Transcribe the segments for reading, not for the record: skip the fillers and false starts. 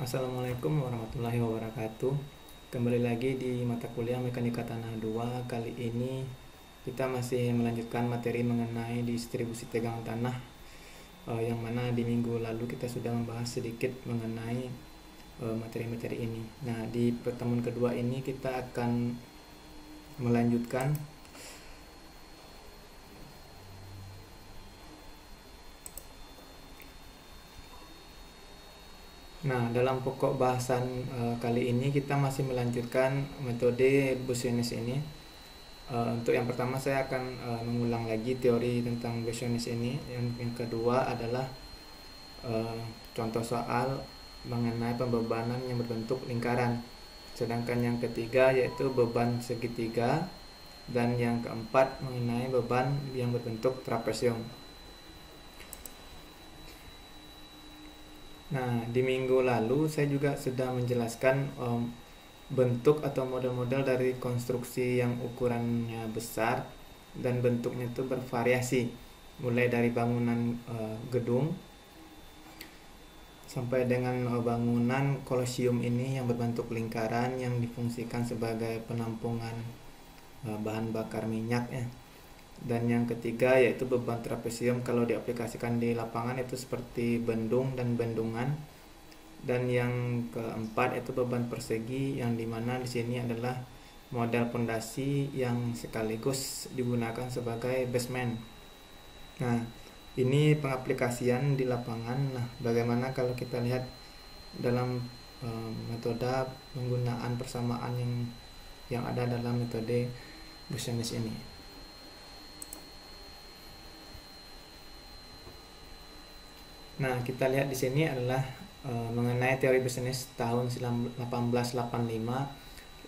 Assalamualaikum warahmatullahi wabarakatuh. Kembali lagi di mata kuliah Mekanika Tanah 2. Kali ini kita masih melanjutkan materi mengenai distribusi tegangan tanah, yang mana di minggu lalu kita sudah membahas sedikit mengenai materi-materi ini. Nah, di pertemuan kedua ini kita akan melanjutkan dalam pokok bahasan kali ini kita masih melanjutkan metode Bosenius ini. Untuk yang pertama saya akan mengulang lagi teori tentang Bosenius ini. Yang kedua adalah contoh soal mengenai pembebanan yang berbentuk lingkaran. Sedangkan yang ketiga yaitu beban segitiga, dan yang keempat mengenai beban yang berbentuk trapesium. Nah, di minggu lalu saya juga sudah menjelaskan bentuk atau model-model dari konstruksi yang ukurannya besar dan bentuknya itu bervariasi, mulai dari bangunan gedung sampai dengan bangunan kolosium ini yang berbentuk lingkaran yang difungsikan sebagai penampungan bahan bakar minyak ya. Dan yang ketiga yaitu beban trapesium kalau diaplikasikan di lapangan itu seperti bendung dan bendungan. Dan yang keempat itu beban persegi, yang dimana di sini adalah model pondasi yang sekaligus digunakan sebagai basement. Nah, ini pengaplikasian di lapangan. Nah, bagaimana kalau kita lihat dalam metode penggunaan persamaan yang ada dalam metode Bosenius ini. Nah, kita lihat di sini adalah mengenai teori Bosenius tahun 1885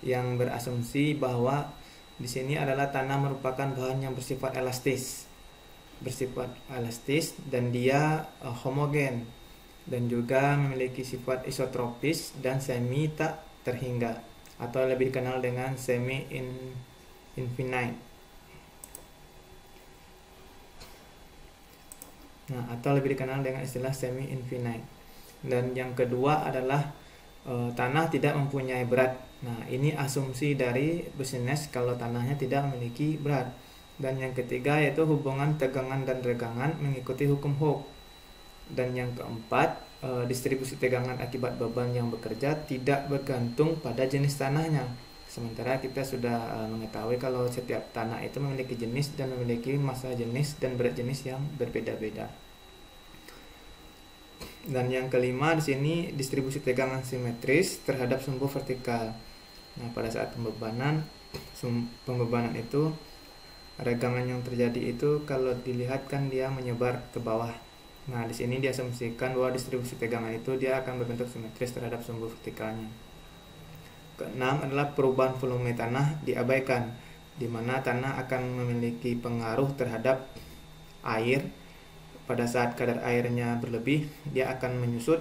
yang berasumsi bahwa di sini adalah tanah merupakan bahan yang bersifat elastis dan dia homogen dan juga memiliki sifat isotropis dan semi tak terhingga atau lebih dikenal dengan semi infinite. Atau lebih dikenal dengan istilah semi infinite. Dan yang kedua adalah tanah tidak mempunyai berat. Nah, ini asumsi dari Bosenius kalau tanahnya tidak memiliki berat. Dan yang ketiga yaitu hubungan tegangan dan regangan mengikuti hukum Hooke. Dan yang keempat, distribusi tegangan akibat beban yang bekerja tidak bergantung pada jenis tanahnya. Sementara kita sudah mengetahui kalau setiap tanah itu memiliki jenis dan memiliki massa jenis dan berat jenis yang berbeda-beda. Dan yang kelima di sini distribusi tegangan simetris terhadap sumbu vertikal. Nah, pada saat pembebanan itu regangan yang terjadi itu kalau dilihat kan dia menyebar ke bawah. Nah, di sini diasumsikan bahwa distribusi tegangan itu dia akan berbentuk simetris terhadap sumbu vertikalnya. Keenam adalah perubahan volume tanah diabaikan, di mana tanah akan memiliki pengaruh terhadap air. Pada saat kadar airnya berlebih, dia akan menyusut.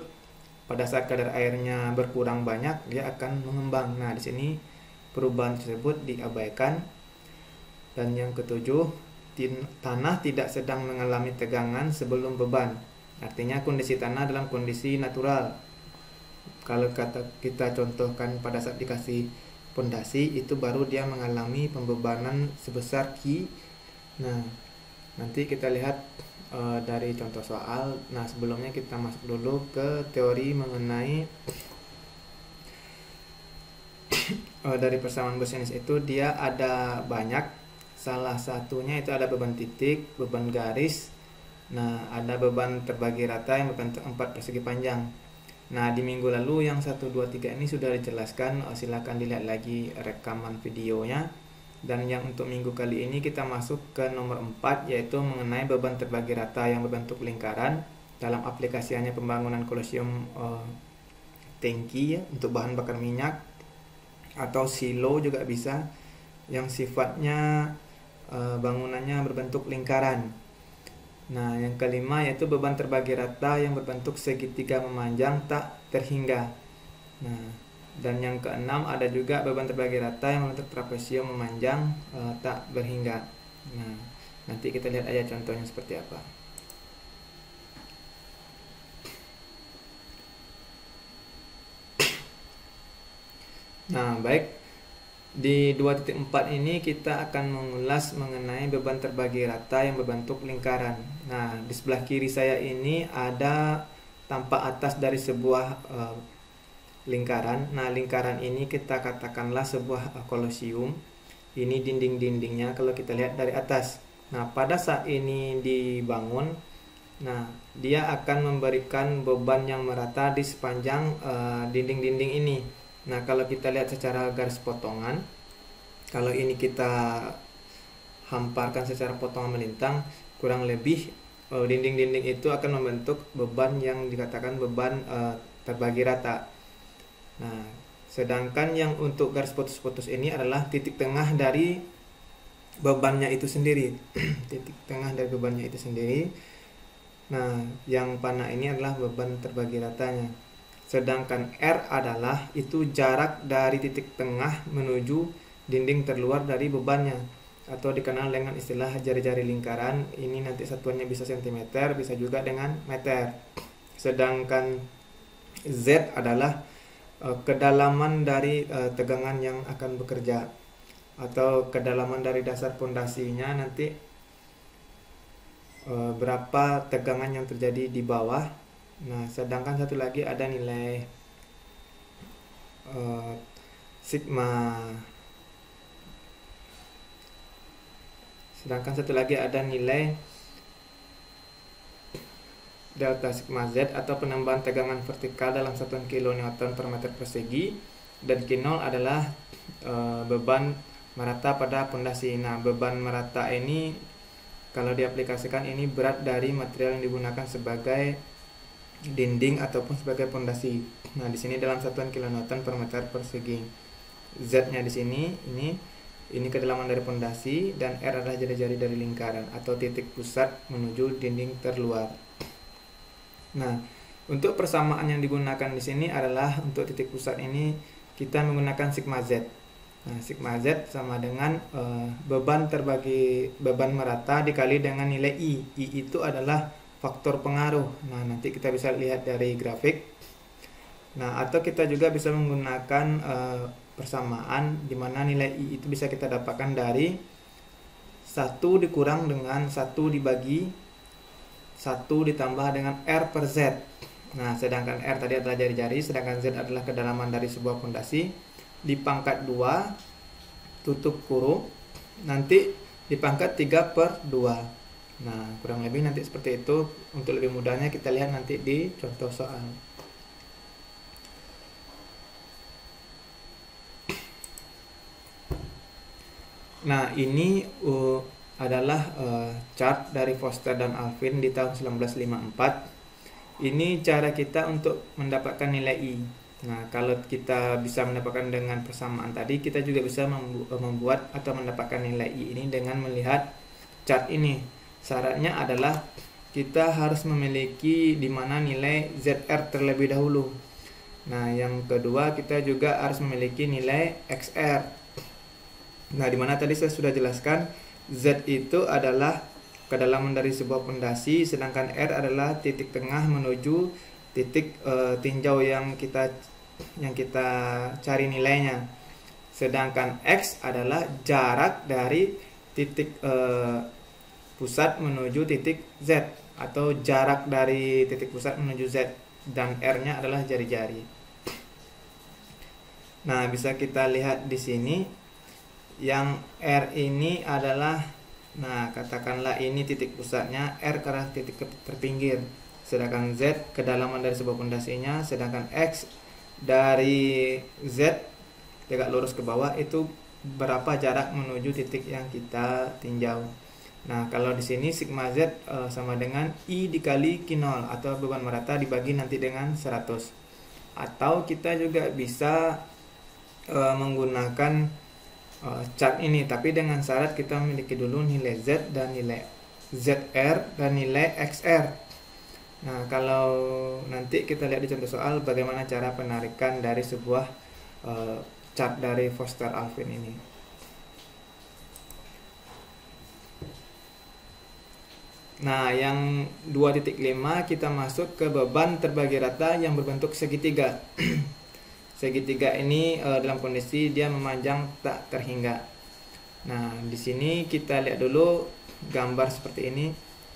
Pada saat kadar airnya berkurang banyak, dia akan mengembang. Nah, di sini perubahan tersebut diabaikan. Dan yang ketujuh, tanah tidak sedang mengalami tegangan sebelum beban. Artinya kondisi tanah dalam kondisi natural. Kalau kita contohkan pada saat dikasih pondasi itu baru dia mengalami pembebanan sebesar Q. Nah, nanti kita lihat dari contoh soal. Nah, sebelumnya kita masuk dulu ke teori mengenai dari persamaan Bosenius itu dia ada banyak. Salah satunya itu ada beban titik, beban garis. Nah, ada beban terbagi rata yang berbentuk 4 persegi panjang. Nah, di minggu lalu yang 1, 2, 3 ini sudah dijelaskan, silakan dilihat lagi rekaman videonya. Dan yang untuk minggu kali ini kita masuk ke nomor 4 yaitu mengenai beban terbagi rata yang berbentuk lingkaran dalam aplikasiannya pembangunan kolosium tangki ya, untuk bahan bakar minyak atau silo juga bisa, yang sifatnya bangunannya berbentuk lingkaran. Nah, yang kelima yaitu beban terbagi rata yang berbentuk segitiga memanjang tak terhingga. Nah, dan yang keenam ada juga beban terbagi rata yang berbentuk trapesium memanjang tak berhingga. Nah, nanti kita lihat aja contohnya seperti apa. Nah, baik, di 2.4 ini kita akan mengulas mengenai beban terbagi rata yang berbentuk lingkaran. Nah, di sebelah kiri saya ini ada tampak atas dari sebuah lingkaran. Nah, lingkaran ini kita katakanlah sebuah kolosium. Ini dinding-dindingnya kalau kita lihat dari atas. Nah, pada saat ini dibangun, nah, dia akan memberikan beban yang merata di sepanjang dinding-dinding ini. Nah, kalau kita lihat secara garis potongan, kalau ini kita hamparkan secara potongan melintang, kurang lebih dinding-dinding itu akan membentuk beban yang dikatakan beban terbagi rata. Nah, sedangkan yang untuk garis putus-putus ini adalah titik tengah dari bebannya itu sendiri. Titik tengah dari bebannya itu sendiri. Nah, yang panah ini adalah beban terbagi ratanya. Sedangkan R adalah itu jarak dari titik tengah menuju dinding terluar dari bebannya, atau dikenal dengan istilah jari-jari lingkaran. Ini nanti satuannya bisa cm, bisa juga dengan meter. Sedangkan Z adalah kedalaman dari tegangan yang akan bekerja, atau kedalaman dari dasar pondasinya nanti berapa tegangan yang terjadi di bawah. Nah, sedangkan satu lagi ada nilai sigma. Sedangkan satu lagi ada nilai delta sigma Z atau penambahan tegangan vertikal dalam satuan kilonewton per meter persegi, dan Q0 adalah beban merata pada pondasi. Nah, beban merata ini kalau diaplikasikan ini berat dari material yang digunakan sebagai dinding ataupun sebagai pondasi. Nah, di sini dalam satuan kilonewton per meter persegi. Z-nya di sini ini kedalaman dari pondasi, dan R adalah jari-jari dari lingkaran atau titik pusat menuju dinding terluar. Nah, untuk persamaan yang digunakan di sini adalah untuk titik pusat ini kita menggunakan sigma Z. Nah, sigma Z sama dengan beban merata dikali dengan nilai I. I itu adalah faktor pengaruh. Nah, nanti kita bisa lihat dari grafik. Nah, atau kita juga bisa menggunakan persamaan di mana nilai I itu bisa kita dapatkan dari 1 dikurang dengan 1 dibagi 1 ditambah dengan R per Z. Nah, sedangkan R tadi adalah jari-jari, sedangkan Z adalah kedalaman dari sebuah pondasi, dipangkat 2 tutup kurung, nanti dipangkat 3 per 2. Nah, kurang lebih nanti seperti itu. Untuk lebih mudahnya kita lihat nanti di contoh soal. Nah, ini adalah chart dari Foster dan Alvin di tahun 1954. Ini cara kita untuk mendapatkan nilai I. Nah, kalau kita bisa mendapatkan dengan persamaan tadi, kita juga bisa membuat atau mendapatkan nilai I ini dengan melihat chart ini. Syaratnya adalah kita harus memiliki di mana nilai ZR terlebih dahulu. Nah, yang kedua kita juga harus memiliki nilai XR. Nah, di mana tadi saya sudah jelaskan Z itu adalah kedalaman dari sebuah pondasi, sedangkan R adalah titik tengah menuju titik tinjau yang kita cari nilainya. Sedangkan X adalah jarak dari titik pusat menuju titik Z, atau jarak dari titik pusat menuju Z, dan R-nya adalah jari-jari. Nah, bisa kita lihat di sini yang R ini adalah, nah, katakanlah ini titik pusatnya, R adalah titik terpinggir, sedangkan Z kedalaman dari sebuah pondasinya, sedangkan X dari Z tegak lurus ke bawah itu berapa jarak menuju titik yang kita tinjau. Nah, kalau di sini sigma Z sama dengan I dikali Q0 atau beban merata dibagi nanti dengan 100. Atau kita juga bisa menggunakan chart ini, tapi dengan syarat kita memiliki dulu nilai Z dan nilai ZR dan nilai XR. Nah, kalau nanti kita lihat di contoh soal bagaimana cara penarikan dari sebuah chart dari Foster Alvin ini. Nah, yang 2.5 kita masuk ke beban terbagi rata yang berbentuk segitiga. segitiga ini dalam kondisi dia memanjang tak terhingga. Nah, di sini kita lihat dulu gambar seperti ini.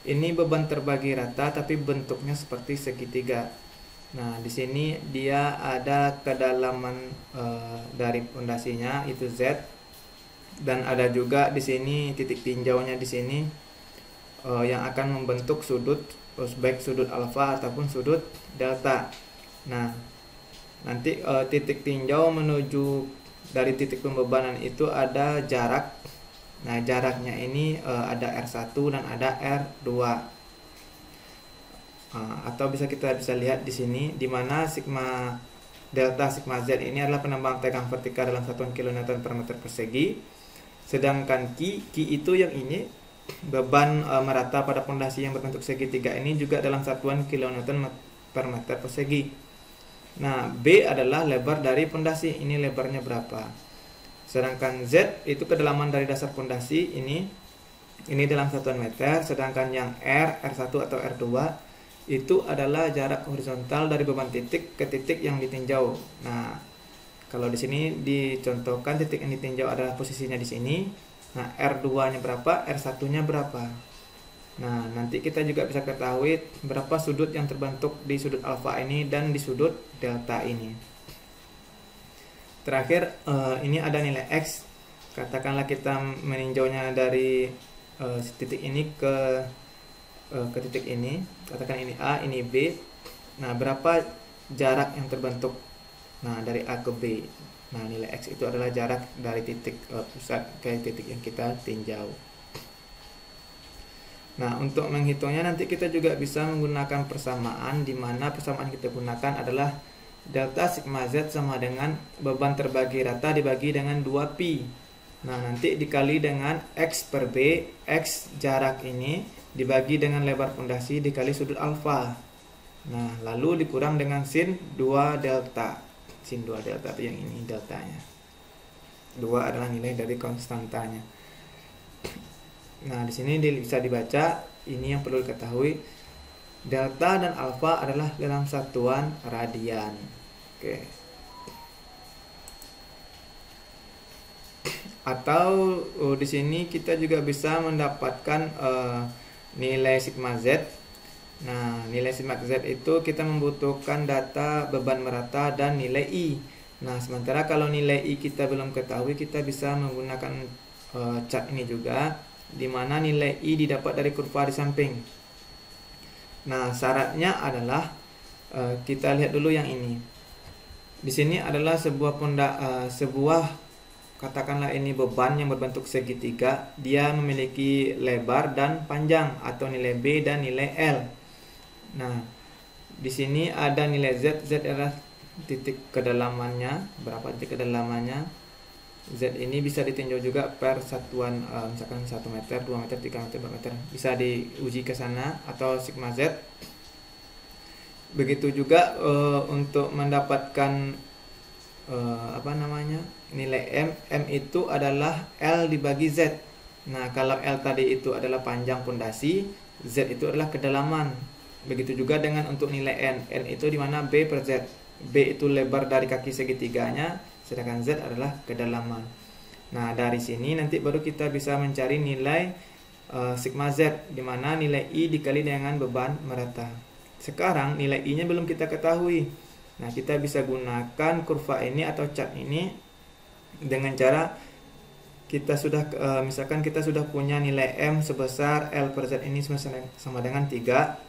Ini beban terbagi rata tapi bentuknya seperti segitiga. Nah, di sini dia ada kedalaman dari pondasinya itu Z, dan ada juga di sini titik tinjaunya di sini yang akan membentuk sudut, baik sudut alfa ataupun sudut delta. Nah, nanti titik tinjau menuju dari titik pembebanan itu ada jarak. Nah, jaraknya ini ada R1 dan ada R2. Atau kita bisa lihat di sini di mana sigma delta sigma Z ini adalah penambang tegang vertikal dalam satuan kilonewton per meter persegi. Sedangkan Q itu yang ini beban merata pada pondasi yang berbentuk segitiga ini juga dalam satuan kilonewton per meter persegi. Nah, B adalah lebar dari pondasi, ini lebarnya berapa. Sedangkan Z itu kedalaman dari dasar pondasi ini dalam satuan meter. Sedangkan yang R1 atau R2 itu adalah jarak horizontal dari beban titik ke titik yang ditinjau. Nah, kalau di sini dicontohkan titik yang ditinjau adalah posisinya di sini. Nah, R2-nya berapa, R1-nya berapa. Nah, nanti kita juga bisa ketahui berapa sudut yang terbentuk di sudut alfa ini dan di sudut delta ini. Terakhir, ini ada nilai X. Katakanlah kita meninjaunya dari titik ini ke titik ini. Katakan ini A, ini B. Nah, berapa jarak yang terbentuk? Nah, dari A ke B. Nah, nilai X itu adalah jarak dari titik pusat ke titik yang kita tinjau. Nah, untuk menghitungnya nanti kita juga bisa menggunakan persamaan, di mana persamaan kita gunakan adalah delta sigma Z sama dengan beban terbagi rata dibagi dengan 2pi. Nah, nanti dikali dengan X per B, X jarak ini dibagi dengan lebar pondasi dikali sudut alfa. Nah, lalu dikurang dengan sin 2 delta. Sin 2 delta itu yang ini deltanya. 2 adalah nilai dari konstantanya. Nah, di sini bisa dibaca, ini yang perlu diketahui, delta dan alfa adalah dalam satuan radian. Oke. Atau di sini kita juga bisa mendapatkan nilai sigma Z. Nah, nilai sigma Z itu kita membutuhkan data beban merata dan nilai I. Nah, sementara kalau nilai I kita belum ketahui, kita bisa menggunakan chart ini juga, di mana nilai I didapat dari kurva di samping. Nah, syaratnya adalah kita lihat dulu yang ini. Di sini adalah sebuah katakanlah ini beban yang berbentuk segitiga. Dia memiliki lebar dan panjang atau nilai B dan nilai L. Nah, di sini ada nilai Z. Z adalah titik kedalamannya, berapa titik kedalamannya. Z ini bisa ditinjau juga per satuan, misalkan 1 meter, 2 meter, 3 meter, 4 meter. Bisa diuji ke sana, atau sigma Z. Begitu juga untuk mendapatkan nilai M. M itu adalah L dibagi Z. Nah, kalau L tadi itu adalah panjang pondasi, Z itu adalah kedalaman. Begitu juga dengan untuk nilai N. N itu dimana B per Z. B itu lebar dari kaki segitiganya, sedangkan Z adalah kedalaman. Nah, dari sini nanti baru kita bisa mencari nilai sigma Z, dimana nilai I dikali dengan beban merata. Sekarang nilai I-nya belum kita ketahui. Nah, kita bisa gunakan kurva ini atau chart ini dengan cara kita sudah misalkan kita sudah punya nilai M sebesar L per Z ini sama dengan 3.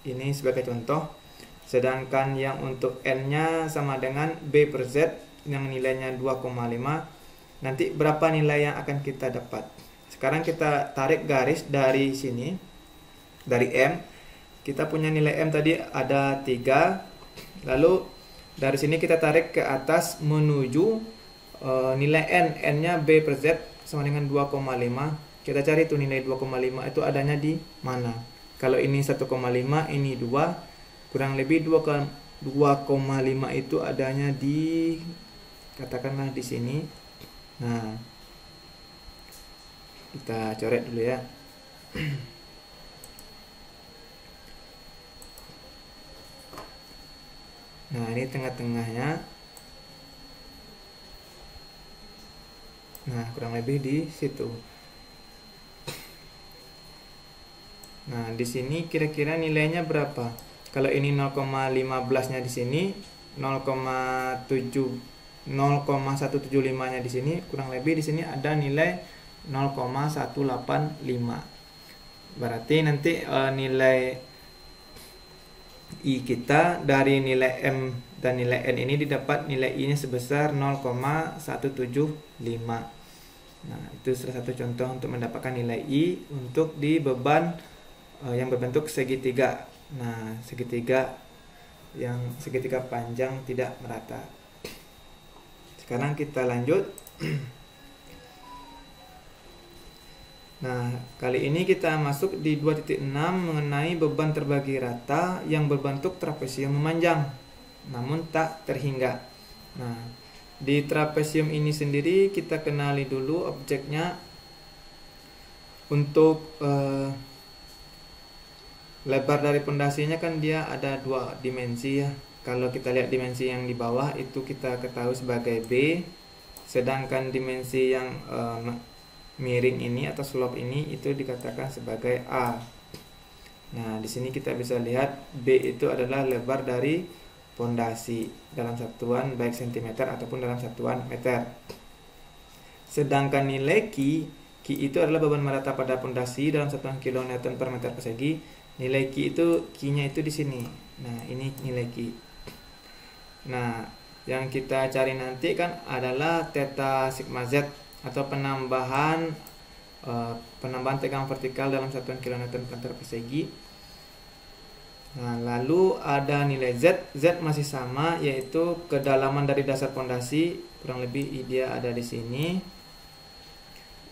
Ini sebagai contoh. Sedangkan yang untuk N-nya sama dengan B per Z yang nilainya 2,5. Nanti berapa nilai yang akan kita dapat? Sekarang kita tarik garis dari sini, dari M. Kita punya nilai M tadi ada 3. Lalu dari sini kita tarik ke atas menuju nilai N. N-nya B per Z sama dengan 2,5. Kita cari tuh nilai 2,5 itu adanya di mana. Kalau ini 1,5, ini 2. Kurang lebih 2,5 itu adanya di, katakanlah di sini. Nah, kita coret dulu ya. Nah, ini tengah-tengahnya. Nah, kurang lebih di situ. Nah, di sini kira-kira nilainya berapa? Kalau ini 0,15-nya di sini, 0,175-nya di sini, kurang lebih di sini ada nilai 0,185. Berarti nanti nilai I kita dari nilai M dan nilai N ini didapat nilai I-nya sebesar 0,175. Nah, itu salah satu contoh untuk mendapatkan nilai I untuk di beban yang berbentuk segitiga. Nah, segitiga panjang tidak merata. Sekarang kita lanjut. Nah, kali ini kita masuk di 2.6 mengenai beban terbagi rata yang berbentuk trapesium memanjang namun tak terhingga. Nah, di trapesium ini sendiri kita kenali dulu objeknya. Untuk lebar dari pondasinya kan dia ada 2 dimensi ya. Kalau kita lihat dimensi yang di bawah itu kita ketahui sebagai B, sedangkan dimensi yang miring ini atau slope ini itu dikatakan sebagai A. Nah, di sini kita bisa lihat B itu adalah lebar dari pondasi dalam satuan baik cm ataupun dalam satuan meter. Sedangkan nilai Q itu adalah beban merata pada pondasi dalam satuan kN per meter persegi. Nilai Q-nya itu di sini. Nah, ini nilai Q. Nah, yang kita cari nanti kan adalah theta sigma Z atau penambahan tegangan vertikal dalam satuan kN per meter persegi. Nah, lalu ada nilai Z. Z masih sama, yaitu kedalaman dari dasar pondasi, kurang lebih dia ada di sini.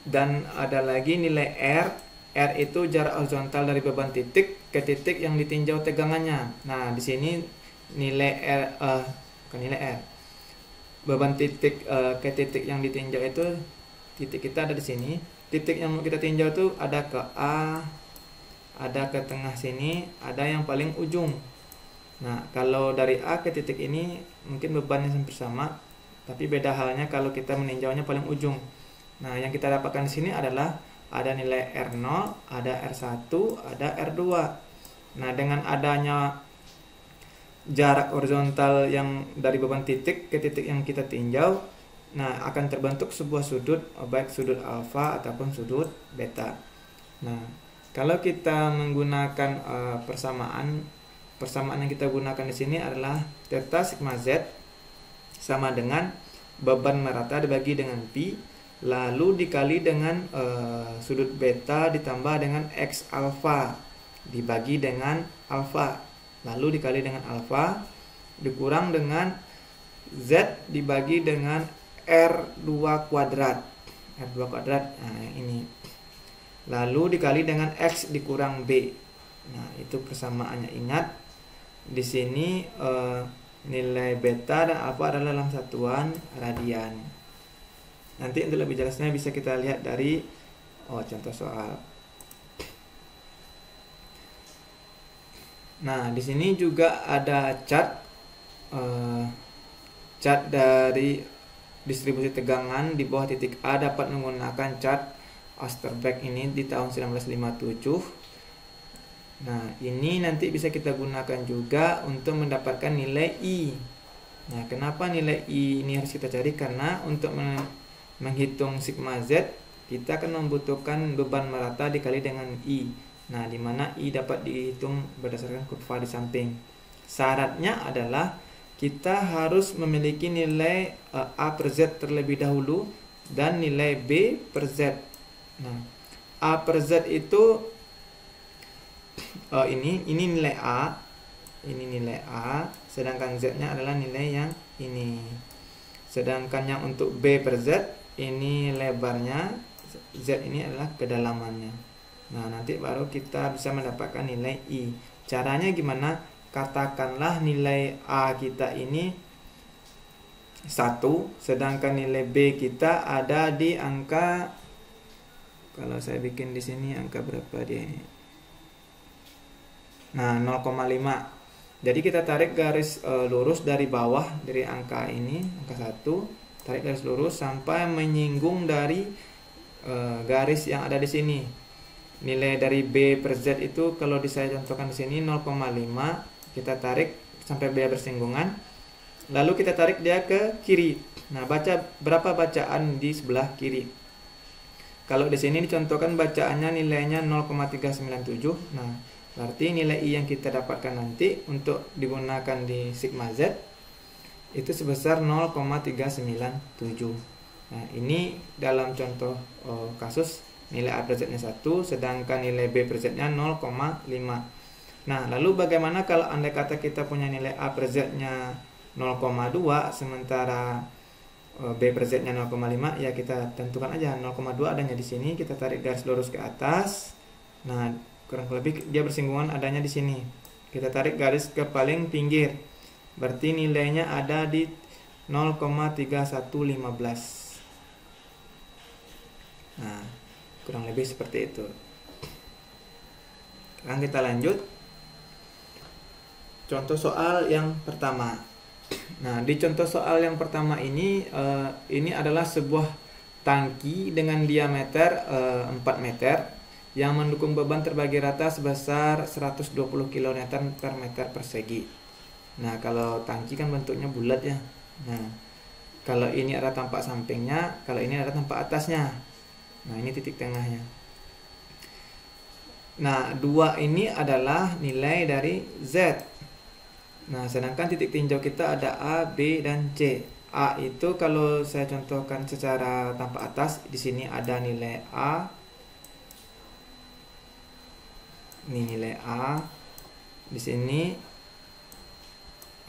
Dan ada lagi nilai R. R itu jarak horizontal dari beban titik ke titik yang ditinjau tegangannya. Nah, di sini nilai R bukan nilai R. Beban titik ke titik yang ditinjau itu, titik kita ada di sini. Titik yang mau kita tinjau itu ada ke A, ada ke tengah sini, ada yang paling ujung. Nah, kalau dari A ke titik ini mungkin bebannya hampir sama, tapi beda halnya kalau kita meninjaunya paling ujung. Nah, yang kita dapatkan di sini adalah ada nilai R0, ada R1, ada R2. Nah, dengan adanya jarak horizontal yang dari beban titik ke titik yang kita tinjau, nah akan terbentuk sebuah sudut, baik sudut alfa ataupun sudut beta. Nah, kalau kita menggunakan persamaan yang kita gunakan di sini adalah theta sigma Z sama dengan beban merata dibagi dengan pi, lalu dikali dengan sudut beta ditambah dengan X alfa dibagi dengan alfa, lalu dikali dengan alfa dikurang dengan Z dibagi dengan R2 kuadrat. Nah, yang ini. Lalu dikali dengan X dikurang B. Nah, itu persamaannya. Ingat, di sini nilai beta dan alfa adalah dalam satuan radian. Nanti untuk lebih jelasnya bisa kita lihat dari contoh soal. Nah, di sini juga ada chart dari distribusi tegangan di bawah titik A dapat menggunakan chart Oesterberg ini di tahun 1957. Nah, ini nanti bisa kita gunakan juga untuk mendapatkan nilai I. Nah, kenapa nilai I ini harus kita cari? Karena untuk menghitung sigma Z kita akan membutuhkan beban merata dikali dengan I. Nah, di mana I dapat dihitung berdasarkan kurva di samping. Syaratnya adalah kita harus memiliki nilai A per Z terlebih dahulu dan nilai B per Z. Nah, A per Z itu ini nilai A, sedangkan Z-nya adalah nilai yang ini. Sedangkan yang untuk B per Z ini lebarnya, Z ini adalah kedalamannya. Nah, nanti baru kita bisa mendapatkan nilai I. Caranya gimana? Katakanlah nilai A kita ini 1, sedangkan nilai B kita ada di angka, kalau saya bikin di sini angka berapa dia ini? Nah, 0,5. Jadi kita tarik garis lurus dari bawah dari angka ini, angka 1, tarik garis lurus sampai menyinggung dari garis yang ada di sini. Nilai dari B per Z itu kalau saya contohkan di sini 0,5, kita tarik sampai B bersinggungan, lalu kita tarik dia ke kiri. Nah, baca berapa bacaan di sebelah kiri. Kalau di sini dicontohkan bacaannya nilainya 0,397. Nah, berarti nilai I yang kita dapatkan nanti untuk digunakan di sigma Z itu sebesar 0,397. Nah, ini dalam contoh kasus nilai A per Z-nya 1, sedangkan nilai B per Z-nya 0,5. Nah, lalu bagaimana kalau andai kata kita punya nilai A per Z-nya 0,2, sementara B per Z-nya 0,5, ya kita tentukan aja 0,2 adanya di sini, kita tarik garis lurus ke atas. Nah, kurang lebih dia bersinggungan adanya di sini. Kita tarik garis ke paling pinggir. Berarti nilainya ada di 0,3115. Nah, kurang lebih seperti itu. Sekarang kita lanjut. Contoh soal yang pertama. Nah, di contoh soal yang pertama ini adalah sebuah tangki dengan diameter 4 meter yang mendukung beban terbagi rata sebesar 120 kN per meter persegi. Nah, kalau tangki kan bentuknya bulat ya. Nah, kalau ini ada tampak sampingnya, kalau ini ada tampak atasnya. Nah, ini titik tengahnya. Nah, 2 ini adalah nilai dari Z. Nah, sedangkan titik tinjau kita ada A, B, dan C. A itu kalau saya contohkan secara tampak atas, di sini ada nilai A. Ini nilai A. Di sini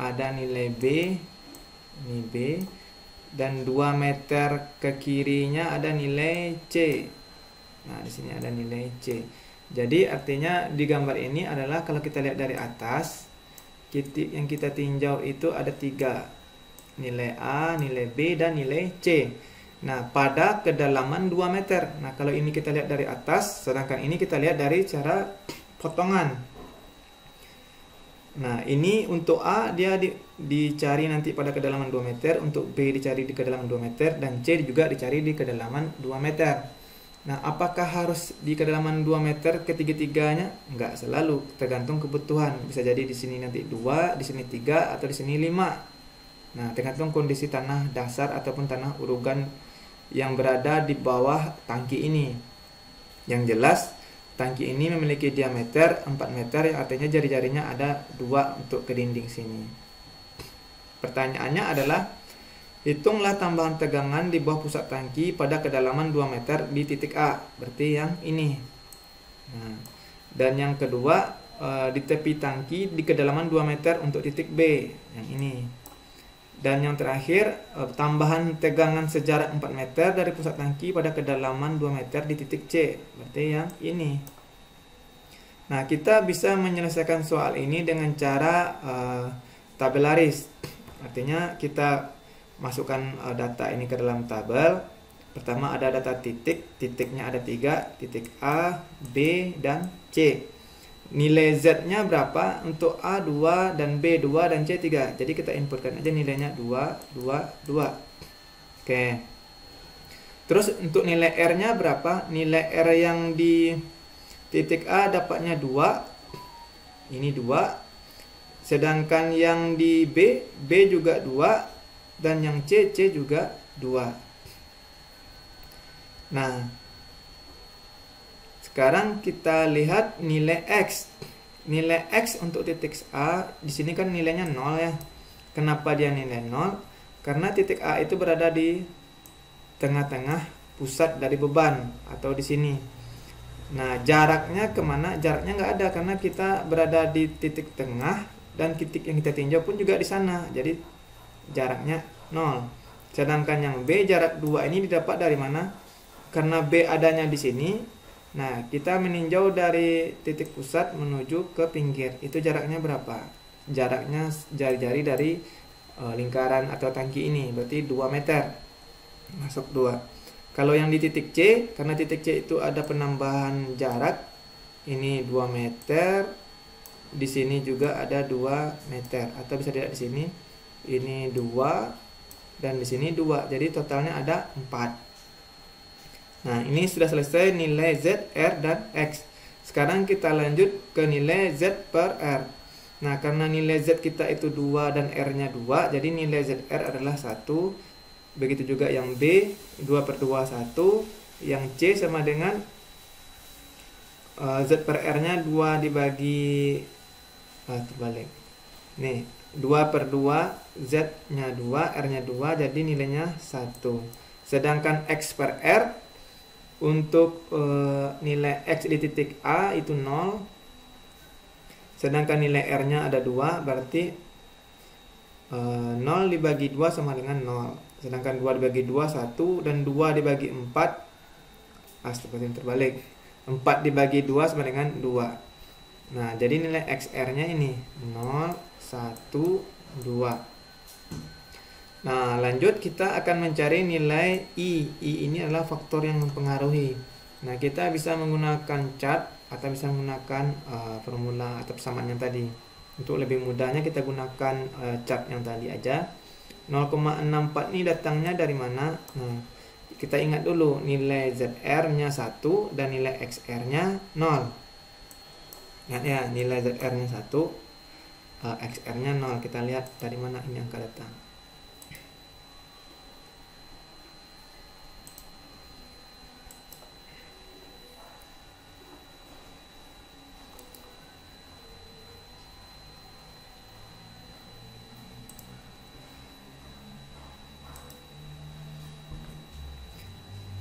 ada nilai B. Ini B. Dan 2 meter ke kirinya ada nilai C. Nah, di sini ada nilai C. Jadi artinya di gambar ini adalah kalau kita lihat dari atas, titik yang kita tinjau itu ada 3, nilai A, nilai B, dan nilai C. Nah, pada kedalaman 2 meter. Nah, kalau ini kita lihat dari atas, sedangkan ini kita lihat dari cara potongan. Nah, ini untuk A dia dicari nanti pada kedalaman 2 meter, untuk B dicari di kedalaman 2 meter, dan C juga dicari di kedalaman 2 meter. Nah, apakah harus di kedalaman 2 meter ketiga-tiganya? Enggak selalu, tergantung kebutuhan. Bisa jadi di sini nanti 2, di sini 3, atau di sini 5. Nah, tergantung kondisi tanah dasar ataupun tanah urugan yang berada di bawah tangki ini. Yang jelas, tangki ini memiliki diameter 4 meter, yang artinya jari-jarinya ada 2 untuk ke dinding sini. Pertanyaannya adalah, hitunglah tambahan tegangan di bawah pusat tangki pada kedalaman 2 meter di titik A, berarti yang ini. Nah, dan yang kedua, di tepi tangki di kedalaman 2 meter untuk titik B, yang ini. Dan yang terakhir, tambahan tegangan sejarak 4 meter dari pusat tangki pada kedalaman 2 meter di titik C, berarti yang ini. Nah, kita bisa menyelesaikan soal ini dengan cara tabelaris. Artinya kita masukkan data ini ke dalam tabel. Pertama ada data titik, titiknya ada 3, titik A, B, dan C. Nilai Z-nya berapa? Untuk A 2, dan B 2, dan C 3. Jadi kita inputkan aja nilainya 2, 2, 2. Oke. Terus untuk nilai R-nya berapa? Nilai R yang di titik A dapatnya 2. Ini 2. Sedangkan yang di B juga 2. Dan yang C juga 2. Nah, sekarang kita lihat nilai X. Nilai X untuk titik A, di sini kan nilainya 0 ya. Kenapa dia nilai 0? Karena titik A itu berada di tengah-tengah pusat dari beban, atau di sini. Nah, jaraknya kemana? Jaraknya nggak ada, karena kita berada di titik tengah, dan titik yang kita tinjau pun juga di sana. Jadi jaraknya 0. Sedangkan yang B jarak 2 ini didapat dari mana? Karena B adanya di sini. Nah, kita meninjau dari titik pusat menuju ke pinggir. Itu jaraknya berapa? Jaraknya jari-jari dari lingkaran atau tangki ini, berarti 2 meter. Masuk 2. Kalau yang di titik C, karena titik C itu ada penambahan jarak. Ini 2 meter. Di sini juga ada 2 meter, atau bisa dilihat di sini. Ini 2, dan di sini 2. Jadi totalnya ada 4. Nah, ini sudah selesai nilai Z, R, dan X. Sekarang kita lanjut ke nilai Z per R. Nah, karena nilai Z kita itu 2 dan R-nya 2, jadi nilai ZR adalah 1. Begitu juga yang B, 2 per 2, 1. Yang C sama dengan Z per R-nya 2 dibagi terbalik. Nih, 2 per 2, Z-nya 2, R-nya 2, jadi nilainya 1. Sedangkan X per R, untuk nilai X di titik A itu 0. Sedangkan nilai R-nya ada 2, berarti 0 dibagi 2 sama dengan 0. Sedangkan 2 dibagi 2, 1. Dan 2 dibagi 4, seperti yang terbalik. 4 dibagi 2 sama dengan 2. Nah, jadi nilai XR-nya ini 0, 1, 2. Nah, lanjut kita akan mencari nilai I. I ini adalah faktor yang mempengaruhi. Nah, kita bisa menggunakan chart atau bisa menggunakan formula atau persamaan yang tadi. Untuk lebih mudahnya kita gunakan chart yang tadi aja. 0,64 ini datangnya dari mana? Nah, kita ingat dulu nilai ZR-nya 1 dan nilai XR-nya 0. Ingat ya, nilai ZR-nya 1, XR-nya 0. Kita lihat dari mana ini angka datang.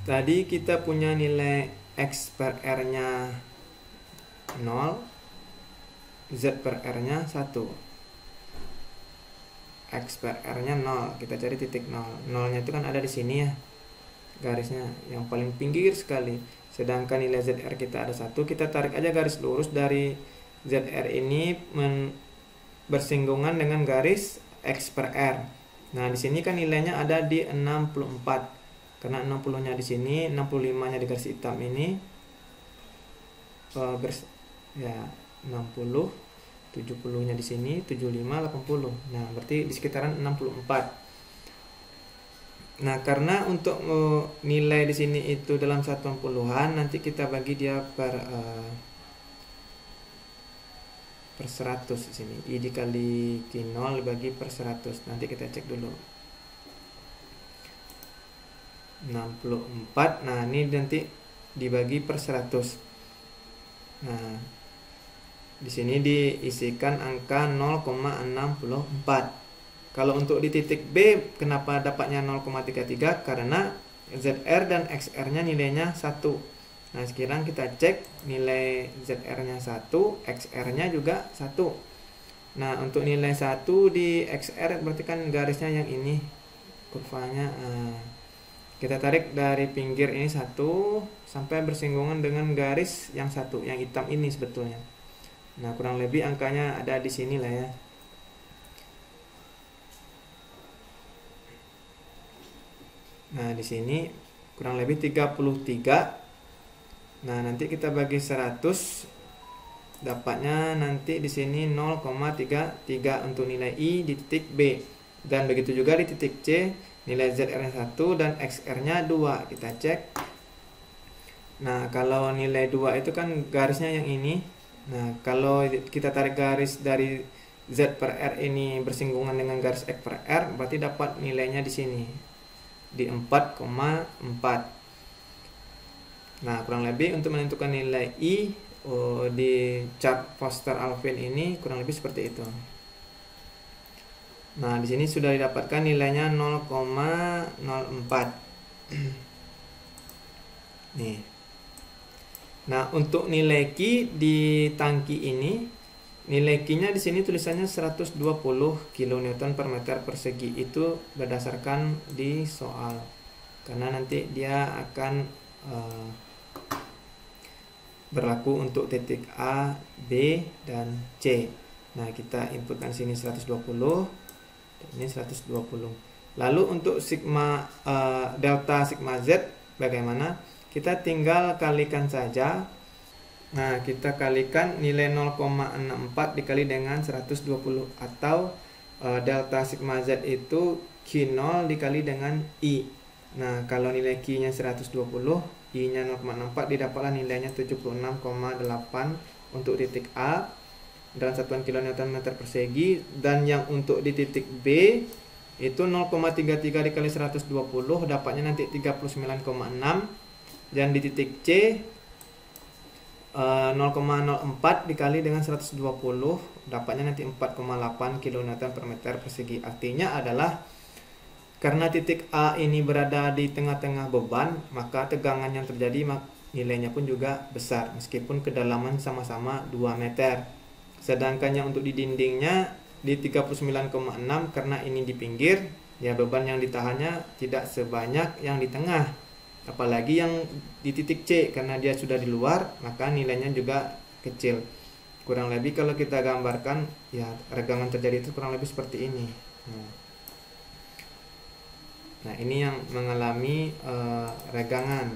Tadi kita punya nilai X per R-nya 0, Z per R-nya 1. X per R-nya 0, kita cari titik 0. 0-nya itu kan ada di sini ya, garisnya yang paling pinggir sekali. Sedangkan nilai ZR kita ada 1, kita tarik aja garis lurus dari ZR ini bersinggungan dengan garis X per R. Nah, di sini kan nilainya ada di 64. Karena 60-nya di sini, 65-nya di garis hitam ini. Ya, 60, 70-nya di sini, 75, 80. Nah, berarti di sekitaran 64. Nah, karena untuk nilai di sini itu dalam satuan puluhan, nanti kita bagi dia per 100 di sini. I dikali Q0 dibagi per 100. Nanti kita cek dulu. 64. Nah, ini nanti dibagi per 100. Nah, di sini diisikan angka 0,64. Kalau untuk di titik B, kenapa dapatnya 0,33? Karena ZR dan XR-nya nilainya 1. Nah, sekarang kita cek nilai ZR-nya 1, XR-nya juga 1. Nah, untuk nilai 1 di XR berarti kan garisnya yang ini, kurvanya. Kita tarik dari pinggir ini 1 sampai bersinggungan dengan garis yang 1, yang hitam ini sebetulnya. Nah, kurang lebih angkanya ada di sini lah ya. Nah, di sini kurang lebih 33. Nah, nanti kita bagi 100, dapatnya nanti di sini 0,33 untuk nilai I di titik B. Dan begitu juga di titik C, nilai ZR-nya 1 dan XR-nya 2. Kita cek. Nah, kalau nilai 2 itu kan garisnya yang ini. Nah, kalau kita tarik garis dari Z per R ini bersinggungan dengan garis X per R, berarti dapat nilainya di sini, di 4,4. Nah, kurang lebih untuk menentukan nilai I di chart Foster-Alvin ini kurang lebih seperti itu. Nah, di sini sudah didapatkan nilainya 0,04. Nih. Nah, untuk nilai Q di tangki ini, nilai Q-nya di sini tulisannya 120 kN per meter persegi. Itu berdasarkan di soal. Karena nanti dia akan berlaku untuk titik A, B, dan C. Nah, kita inputkan sini 120. Ini 120. Lalu untuk sigma delta sigma Z bagaimana? Kita tinggal kalikan saja. Nah, kita kalikan nilai 0,64 dikali dengan 120 atau delta sigma Z itu Q0 dikali dengan I. Nah, kalau nilai Q-nya 120, I-nya 0,64, didapatlah nilainya 76,8 untuk titik A dalam satuan kilonewton meter persegi, dan yang untuk di titik B itu 0,33 dikali 120, dapatnya nanti 39,6, dan di titik C 0,04 dikali dengan 120, dapatnya nanti 4,8 kilonewton per meter persegi. Artinya adalah karena titik A ini berada di tengah-tengah beban, maka tegangan yang terjadi nilainya pun juga besar meskipun kedalaman sama-sama 2 meter. Sedangkan yang untuk di dindingnya di 39,6, karena ini di pinggir, ya beban yang ditahannya tidak sebanyak yang di tengah. Apalagi yang di titik C, karena dia sudah di luar, maka nilainya juga kecil. Kurang lebih kalau kita gambarkan, ya regangan terjadi itu kurang lebih seperti ini. Nah, ini yang mengalami regangan.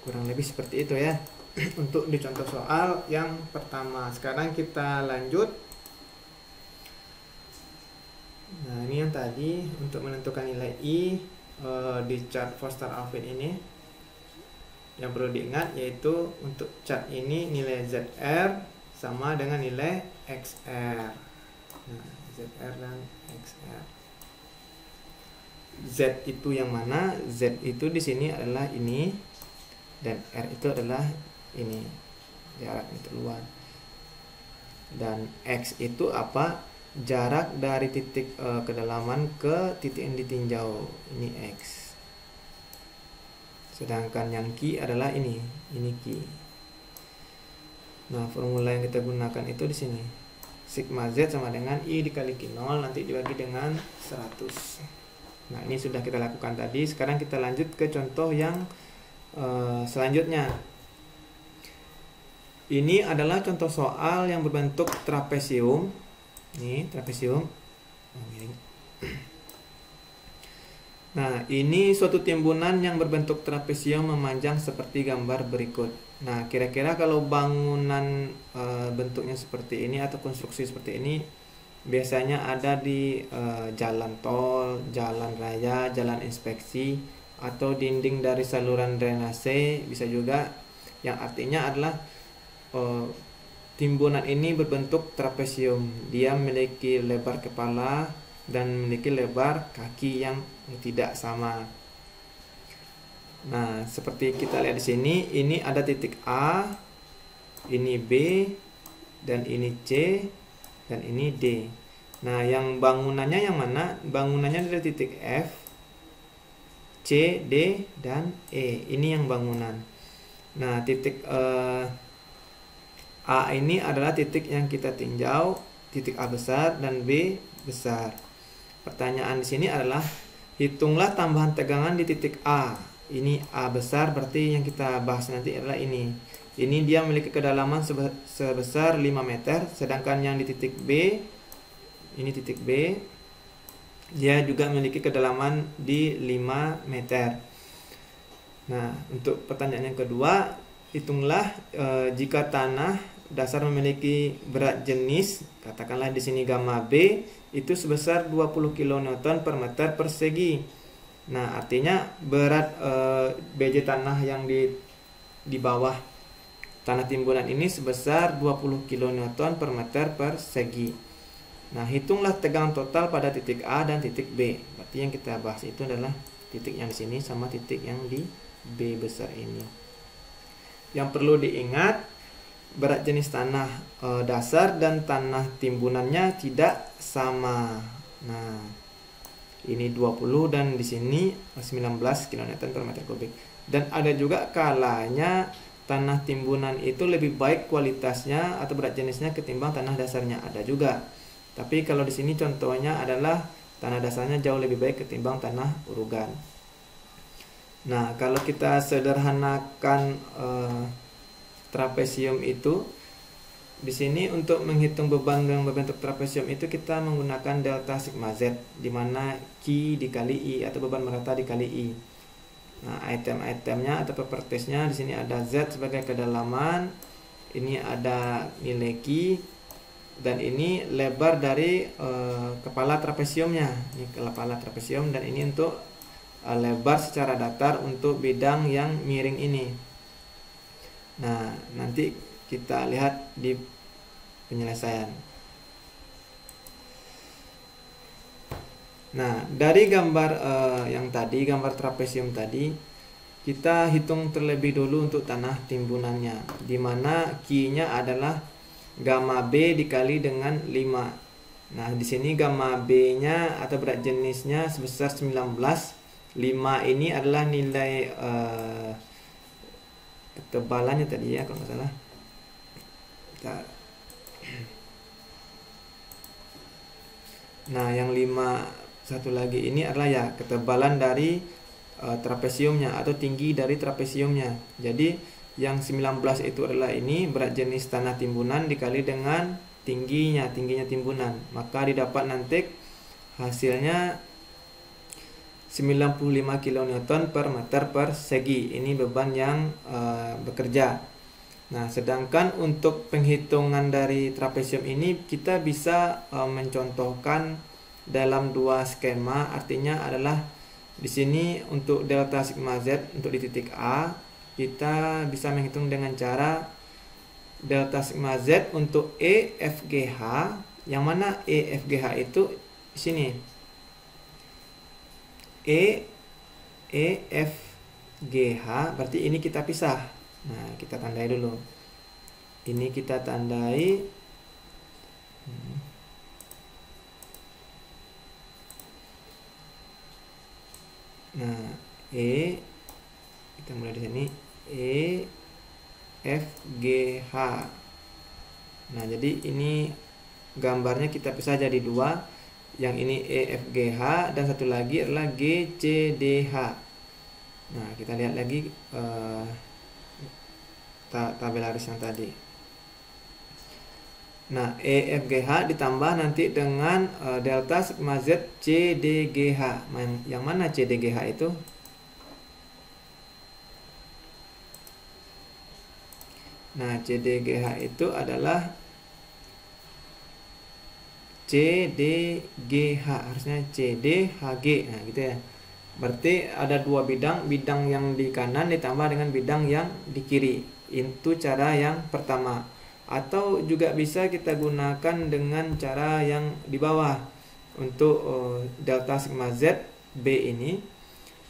Kurang lebih seperti itu ya. Untuk di contoh soal yang pertama. Sekarang kita lanjut. Nah, ini yang tadi untuk menentukan nilai I di chart Foster-Alfvén ini, yang perlu diingat yaitu untuk chart ini nilai ZR sama dengan nilai XR. Nah, ZR dan XR. Z itu yang mana? Z itu di sini adalah ini, dan R itu adalah ini, jarak yang keluar. Dan X itu apa? Jarak dari titik kedalaman ke titik yang ditinjau, ini X. Sedangkan yang Q adalah ini Q. Nah, formula yang kita gunakan itu di sini. Sigma Z sama dengan I dikali Q0 nanti dibagi dengan 100. Nah, ini sudah kita lakukan tadi. Sekarang kita lanjut ke contoh yang selanjutnya. Ini adalah contoh soal yang berbentuk trapesium. Ini trapesium. Nah, ini suatu timbunan yang berbentuk trapesium memanjang seperti gambar berikut. Nah, kira-kira kalau bangunan bentuknya seperti ini atau konstruksi seperti ini biasanya ada di jalan tol, jalan raya, jalan inspeksi, atau dinding dari saluran drainase, bisa juga, yang artinya adalah timbunan ini berbentuk trapesium. Dia memiliki lebar kepala dan memiliki lebar kaki yang tidak sama. Nah, seperti kita lihat di sini, ini ada titik A, ini B, dan ini C, dan ini D. Nah, yang bangunannya yang mana? Bangunannya dari titik F, C, D, dan E. Ini yang bangunan. Nah, titik A ini adalah titik yang kita tinjau, titik A besar dan B besar. Pertanyaan di sini adalah hitunglah tambahan tegangan di titik A. Ini A besar, berarti yang kita bahas nanti adalah ini. Ini dia memiliki kedalaman sebesar 5 meter, sedangkan yang di titik B, ini titik B, dia juga memiliki kedalaman di 5 meter. Nah, untuk pertanyaan yang kedua, hitunglah jika tanah dasar memiliki berat jenis, katakanlah di sini gamma B, itu sebesar 20 kN per meter persegi. Nah, artinya berat BJ tanah yang di bawah tanah timbunan ini sebesar 20 kN per meter persegi. Nah, hitunglah tegangan total pada titik A dan titik B. Berarti yang kita bahas itu adalah titik yang di sini sama titik yang di B besar ini. Yang perlu diingat, berat jenis tanah dasar dan tanah timbunannya tidak sama. Nah, ini 20 dan di sini 19 kN per meter kubik. Dan ada juga kalanya tanah timbunan itu lebih baik kualitasnya atau berat jenisnya ketimbang tanah dasarnya, ada juga. Tapi kalau di sini contohnya adalah tanah dasarnya jauh lebih baik ketimbang tanah urugan. Nah, kalau kita sederhanakan trapesium itu, di sini untuk menghitung beban yang berbentuk trapesium itu kita menggunakan delta sigma Z, di mana Q dikali I atau beban merata dikali I. Nah, item-itemnya atau propertiesnya di sini ada Z sebagai kedalaman, ini ada nilai Q, dan ini lebar dari kepala trapesiumnya. Ini kepala trapesium, dan ini untuk lebar secara datar untuk bidang yang miring ini. Nah, nanti kita lihat di penyelesaian. Nah, dari gambar yang tadi, gambar trapesium tadi, kita hitung terlebih dulu untuk tanah timbunannya, di mana Q-nya adalah gamma B dikali dengan 5. Nah, di sini gamma B-nya atau berat jenisnya sebesar 19. 5 ini adalah nilai ketebalannya tadi ya, kalau nggak salah. Nah, yang 5 satu lagi ini adalah ya ketebalan dari trapesiumnya atau tinggi dari trapesiumnya. Jadi yang 19 itu adalah ini berat jenis tanah timbunan dikali dengan tingginya timbunan. Maka didapat nanti hasilnya 95 kN per meter persegi. Ini beban yang bekerja. Nah, sedangkan untuk penghitungan dari trapesium ini kita bisa mencontohkan dalam dua skema. Artinya adalah di sini untuk delta sigma Z untuk di titik A, kita bisa menghitung dengan cara delta sigma Z untuk EFGH, yang mana EFGH itu di sini. EFGH berarti ini kita pisah. Nah, kita tandai dulu. Ini kita tandai. Nah, kita mulai di sini EFGH. Nah, jadi ini gambarnya kita pisah jadi dua. Yang ini EFGH dan satu lagi adalah GCDH. Nah, kita lihat lagi tabelaris yang tadi. Nah, EFGH ditambah nanti dengan delta sigma Z CDGH. Yang mana CDGH itu? Nah, CDGH itu adalah CDGH, harusnya CDHG. Nah, gitu ya. Berarti ada dua bidang yang di kanan ditambah dengan bidang yang di kiri. Itu cara yang pertama. Atau juga bisa kita gunakan dengan cara yang di bawah. Untuk delta sigma Z B ini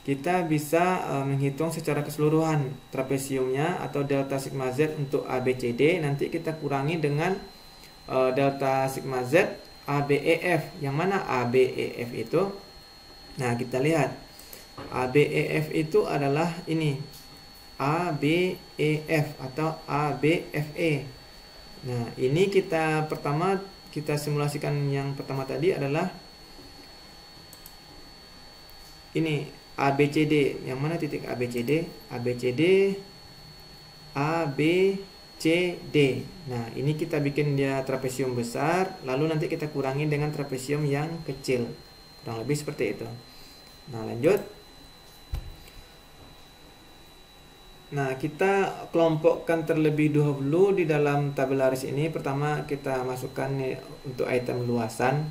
kita bisa menghitung secara keseluruhan trapesiumnya atau delta sigma Z untuk ABCD. Nanti kita kurangi dengan delta sigma Z ABEF. Yang mana ABEF itu? Nah, kita lihat ABEF itu adalah ini ABEF atau ABFE. Nah, ini kita simulasikan yang pertama tadi adalah ini ABCD. Yang mana titik ABCD? ABCD ABCD. Nah, ini kita bikin dia trapesium besar, lalu nanti kita kurangi dengan trapesium yang kecil. Kurang lebih seperti itu. Nah, lanjut. Nah, kita kelompokkan terlebih dahulu di dalam tabelaris ini. Pertama kita masukkan untuk item luasan.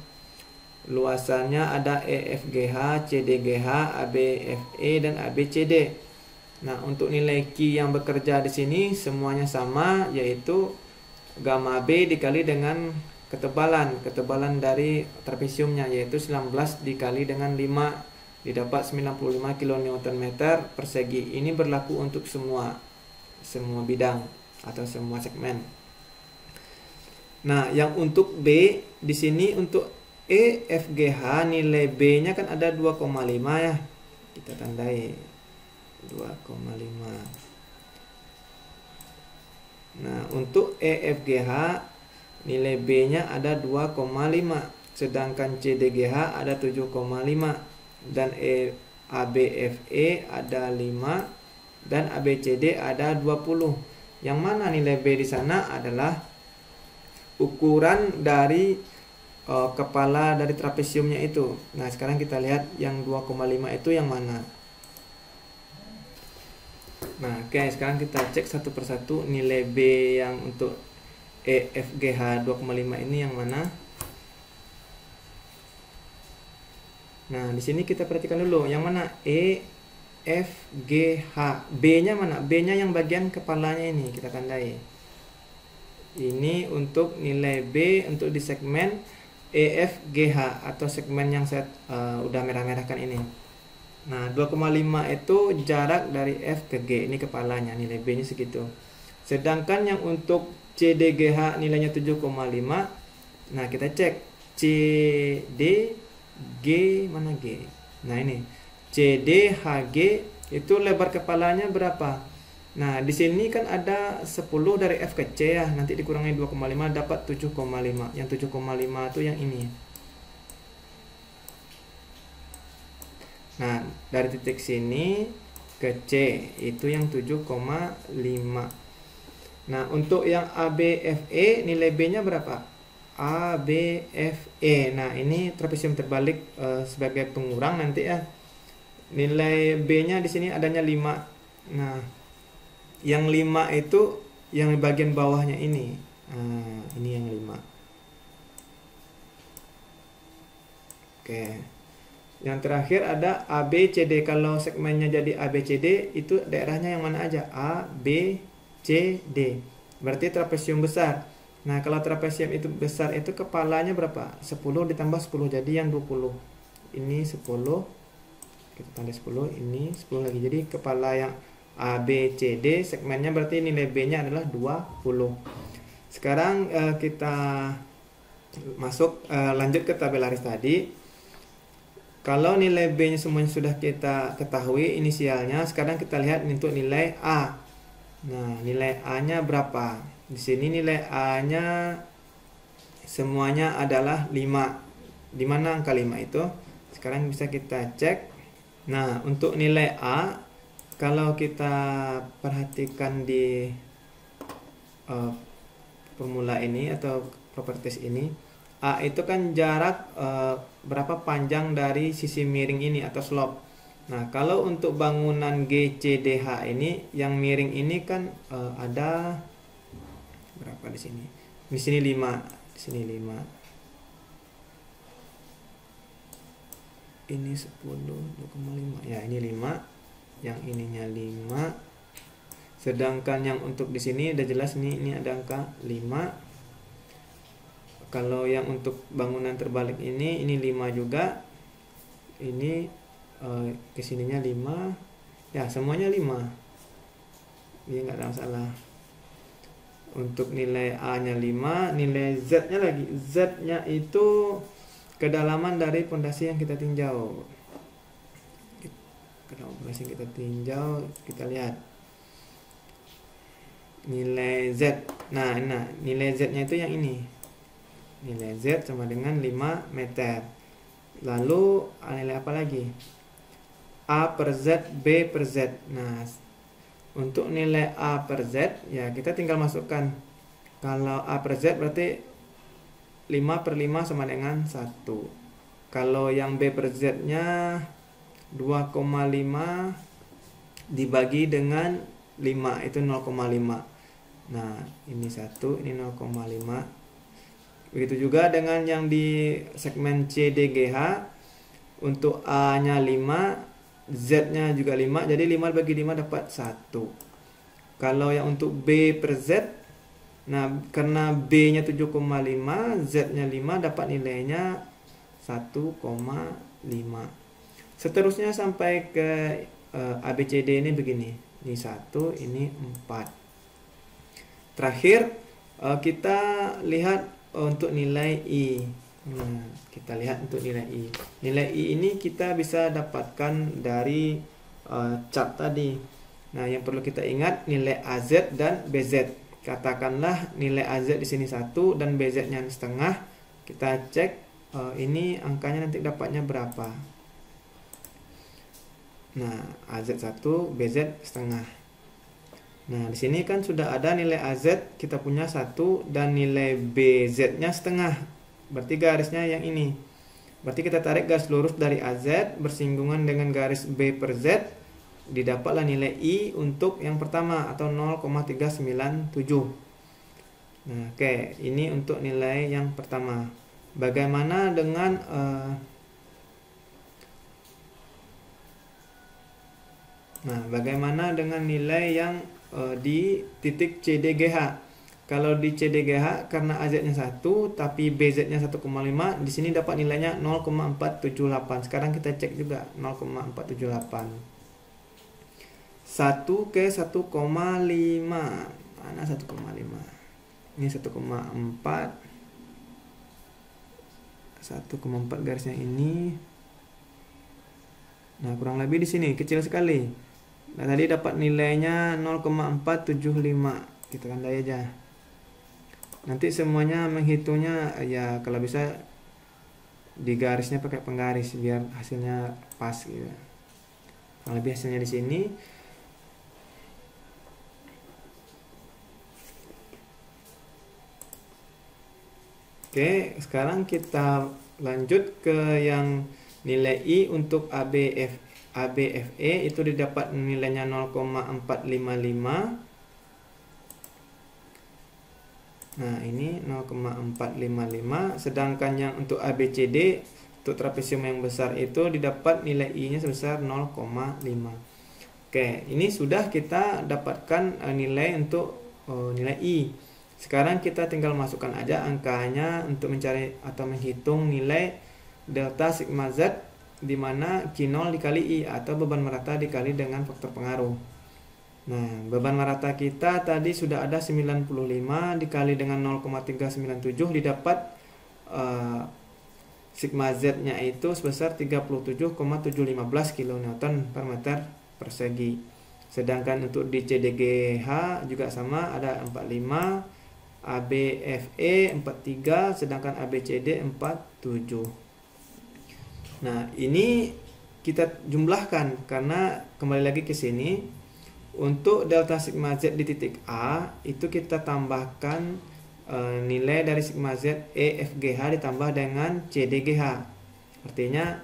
Luasannya ada EFGH, CDGH, ABFE, dan ABCD. Nah, untuk nilai Q yang bekerja di sini semuanya sama, yaitu gamma B dikali dengan ketebalan dari trapesiumnya, yaitu 19 dikali dengan 5, didapat 95 kN persegi. Ini berlaku untuk semua bidang atau semua segmen. Nah, yang untuk B di sini untuk EFGH nilai B-nya kan ada 2,5 ya. Kita tandai 2,5. Nah, untuk EFGH nilai B-nya ada 2,5, sedangkan CDGH ada 7,5. Dan ABFE ada 5 dan ABCD ada 20. Yang mana nilai B di sana adalah ukuran dari kepala dari trapesiumnya itu. Nah, sekarang kita lihat yang 2,5 itu yang mana. Nah, oke, sekarang kita cek satu persatu nilai B yang untuk EFGH 2,5 ini yang mana? Nah, di sini kita perhatikan dulu yang mana EFGH. B-nya mana? B-nya yang bagian kepalanya ini kita tandai. Ini untuk nilai B untuk di segmen EFGH atau segmen yang saya udah merah-merahkan ini. Nah, 2,5 itu jarak dari F ke G, ini kepalanya, nilai B-nya segitu. Sedangkan yang untuk CDGH nilainya 7,5. Nah, kita cek CD G mana G. Nah, ini CDHG itu lebar kepalanya berapa? Nah, di sini kan ada 10 dari F ke C ya. Nanti dikurangi 2,5 dapat 7,5. Yang 7,5 itu yang ini. Nah, dari titik sini ke C itu yang 7,5. Nah, untuk yang ABFE nilai B-nya berapa? ABFE. Nah, ini trapesium terbalik sebagai pengurang nanti ya. Nilai B-nya di sini adanya 5. Nah, yang 5 itu yang bagian bawahnya ini. Nah, ini yang 5. Oke. Yang terakhir ada ABCD. Kalau segmennya jadi ABCD itu daerahnya yang mana aja? ABCD. Berarti trapesium besar. Nah, kalau trapesium itu besar itu kepalanya berapa? 10 ditambah 10 jadi yang 20. Ini 10. Kita tanda 10, ini 10 lagi. Jadi kepala yang ABCD segmennya berarti nilai B-nya adalah 20. Sekarang kita masuk lanjut ke tabel Haris tadi. Kalau nilai B-nya semuanya sudah kita ketahui inisialnya, sekarang kita lihat untuk nilai A. Nah, nilai A-nya berapa? Di sini nilai A-nya semuanya adalah 5. Di mana angka 5 itu? Sekarang bisa kita cek. Nah, untuk nilai A, kalau kita perhatikan di formula ini atau properties ini, A itu kan jarak berapa panjang dari sisi miring ini atau slope. Nah, kalau untuk bangunan GCDH ini, yang miring ini kan ada berapa di sini? Di sini 5, di sini 5. Ini 10, 2,5. Ya, ini 5. Yang ininya 5. Sedangkan yang untuk di sini udah jelas nih, ini ada angka 5. Kalau yang untuk bangunan terbalik ini 5 juga. Ini kesininya 5. Ya, semuanya 5. Ini enggak ada masalah. Untuk nilai A-nya 5, nilai Z-nya lagi. Z-nya itu kedalaman dari pondasi yang kita tinjau. Kedalaman pondasi yang kita tinjau, kita lihat nilai Z. Nah, nilai Z-nya itu yang ini. Nilai Z sama dengan 5 meter. Lalu nilai apa lagi? A per Z, B per Z. Nah, untuk nilai A per Z, ya kita tinggal masukkan. Kalau A per Z berarti 5 per 5 sama dengan 1. Kalau yang B per Z-nya 2,5 dibagi dengan 5, itu 0,5. Nah, ini 1, ini 0,5. Begitu juga dengan yang di segmen CDGH. Untuk A-nya 5, Z-nya juga 5, jadi 5 bagi 5 dapat 1. Kalau yang untuk B per Z, nah karena B-nya 7,5, Z-nya 5, dapat nilainya 1,5. Seterusnya sampai ke ABCD ini begini. Ini 1, ini 4. Terakhir kita lihat untuk nilai I. Nah, kita lihat untuk nilai I. Nilai I ini kita bisa dapatkan dari chart tadi. Nah, yang perlu kita ingat nilai AZ dan BZ. Katakanlah nilai AZ di sini 1 dan BZ-nya setengah. Kita cek ini angkanya nanti dapatnya berapa. Nah, AZ 1, BZ setengah. Nah, di sini kan sudah ada nilai AZ kita punya 1 dan nilai BZ-nya setengah. Berarti garisnya yang ini. Berarti kita tarik garis lurus dari AZ bersinggungan dengan garis B per Z. Didapatlah nilai I untuk yang pertama atau 0,397. Nah, oke, ini untuk nilai yang pertama. Bagaimana dengan bagaimana dengan nilai yang di titik CDGH? Kalau di CDGH karena AZ-nya 1 tapi BZ-nya 1,5, di sini dapat nilainya 0,478. Sekarang kita cek juga 0,478. 1 ke 1,5. Mana 1,5? Ini 1,4. 1,4 garisnya ini. Nah, kurang lebih di sini kecil sekali. Nah, tadi dapat nilainya 0,475. Kita tandai aja. Nanti semuanya menghitungnya ya kalau bisa di garisnya pakai penggaris biar hasilnya pas gitu. Kurang lebih hasilnya di sini. Oke, sekarang kita lanjut ke yang nilai I untuk ABFE itu didapat nilainya 0,455. Nah, ini 0,455, sedangkan yang untuk ABCD untuk trapesium yang besar itu didapat nilai I-nya sebesar 0,5. Oke, ini sudah kita dapatkan nilai untuk nilai I. Sekarang kita tinggal masukkan aja angkanya untuk mencari atau menghitung nilai delta sigma Z, di mana Q0 dikali I atau beban merata dikali dengan faktor pengaruh. Nah, beban merata kita tadi sudah ada 95 dikali dengan 0,397 didapat sigma Z-nya itu sebesar 37,715 kN per meter persegi. Sedangkan untuk di CDGH juga sama, ada 45, ABFE 43, sedangkan ABCD 47. Nah, ini kita jumlahkan karena kembali lagi ke sini. Untuk delta sigma Z di titik A itu kita tambahkan nilai dari sigma Z EFGH ditambah dengan CDGH. Artinya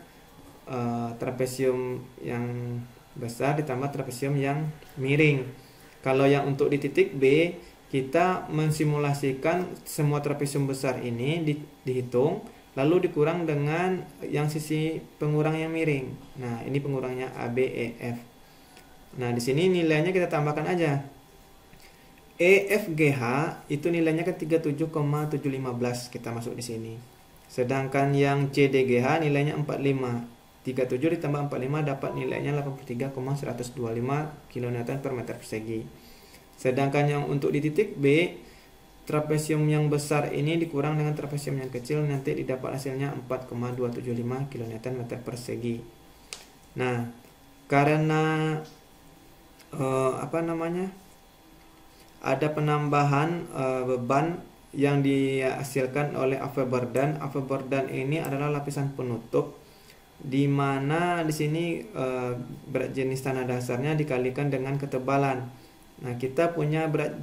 trapesium yang besar ditambah trapesium yang miring. Kalau yang untuk di titik B, kita mensimulasikan semua trapesium besar ini dihitung, lalu dikurang dengan yang sisi pengurang yang miring. Nah, ini pengurangnya ABEF. Nah, di sini nilainya kita tambahkan aja. EFGH itu nilainya ke 37,715, kita masuk di sini. Sedangkan yang CDGH nilainya 45. 37 ditambah 45 dapat nilainya 83,125 kN per meter persegi. Sedangkan yang untuk di titik B, trapesium yang besar ini dikurang dengan trapesium yang kecil, nanti didapat hasilnya 4,275 kN meter persegi. Nah, karena ada penambahan beban yang dihasilkan oleh Averborden. Averborden ini adalah lapisan penutup, di mana di sini berat jenis tanah dasarnya dikalikan dengan ketebalan. Nah, kita punya berat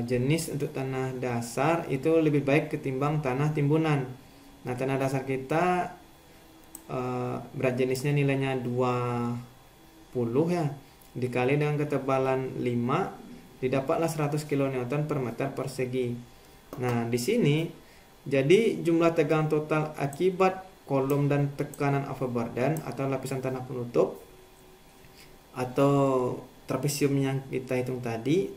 jenis untuk tanah dasar itu lebih baik ketimbang tanah timbunan. Nah, tanah dasar kita berat jenisnya nilainya 20 ya, dikali dengan ketebalan 5 didapatlah 100 kN per meter persegi. Nah, di sini jadi jumlah tegangan total akibat kolom dan tekanan Averborden atau lapisan tanah penutup atau trapesium yang kita hitung tadi.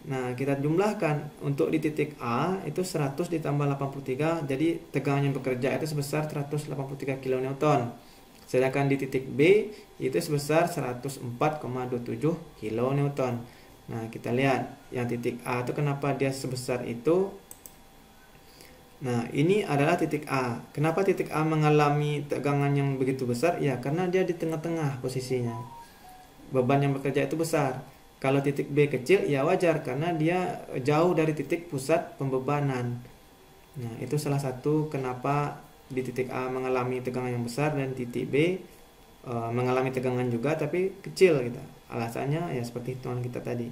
Nah, kita jumlahkan untuk di titik A itu 100 ditambah 83, jadi tegangan yang bekerja itu sebesar 183 kN. Sedangkan di titik B itu sebesar 104,27 kN. Nah, kita lihat yang titik A itu kenapa dia sebesar itu. Nah, ini adalah titik A. Kenapa titik A mengalami tegangan yang begitu besar? Ya, karena dia di tengah-tengah posisinya. Beban yang bekerja itu besar. Kalau titik B kecil, ya wajar karena dia jauh dari titik pusat pembebanan. Nah, itu salah satu kenapa di titik A mengalami tegangan yang besar dan titik B mengalami tegangan juga tapi kecil gitu. Alasannya ya seperti hitungan kita tadi.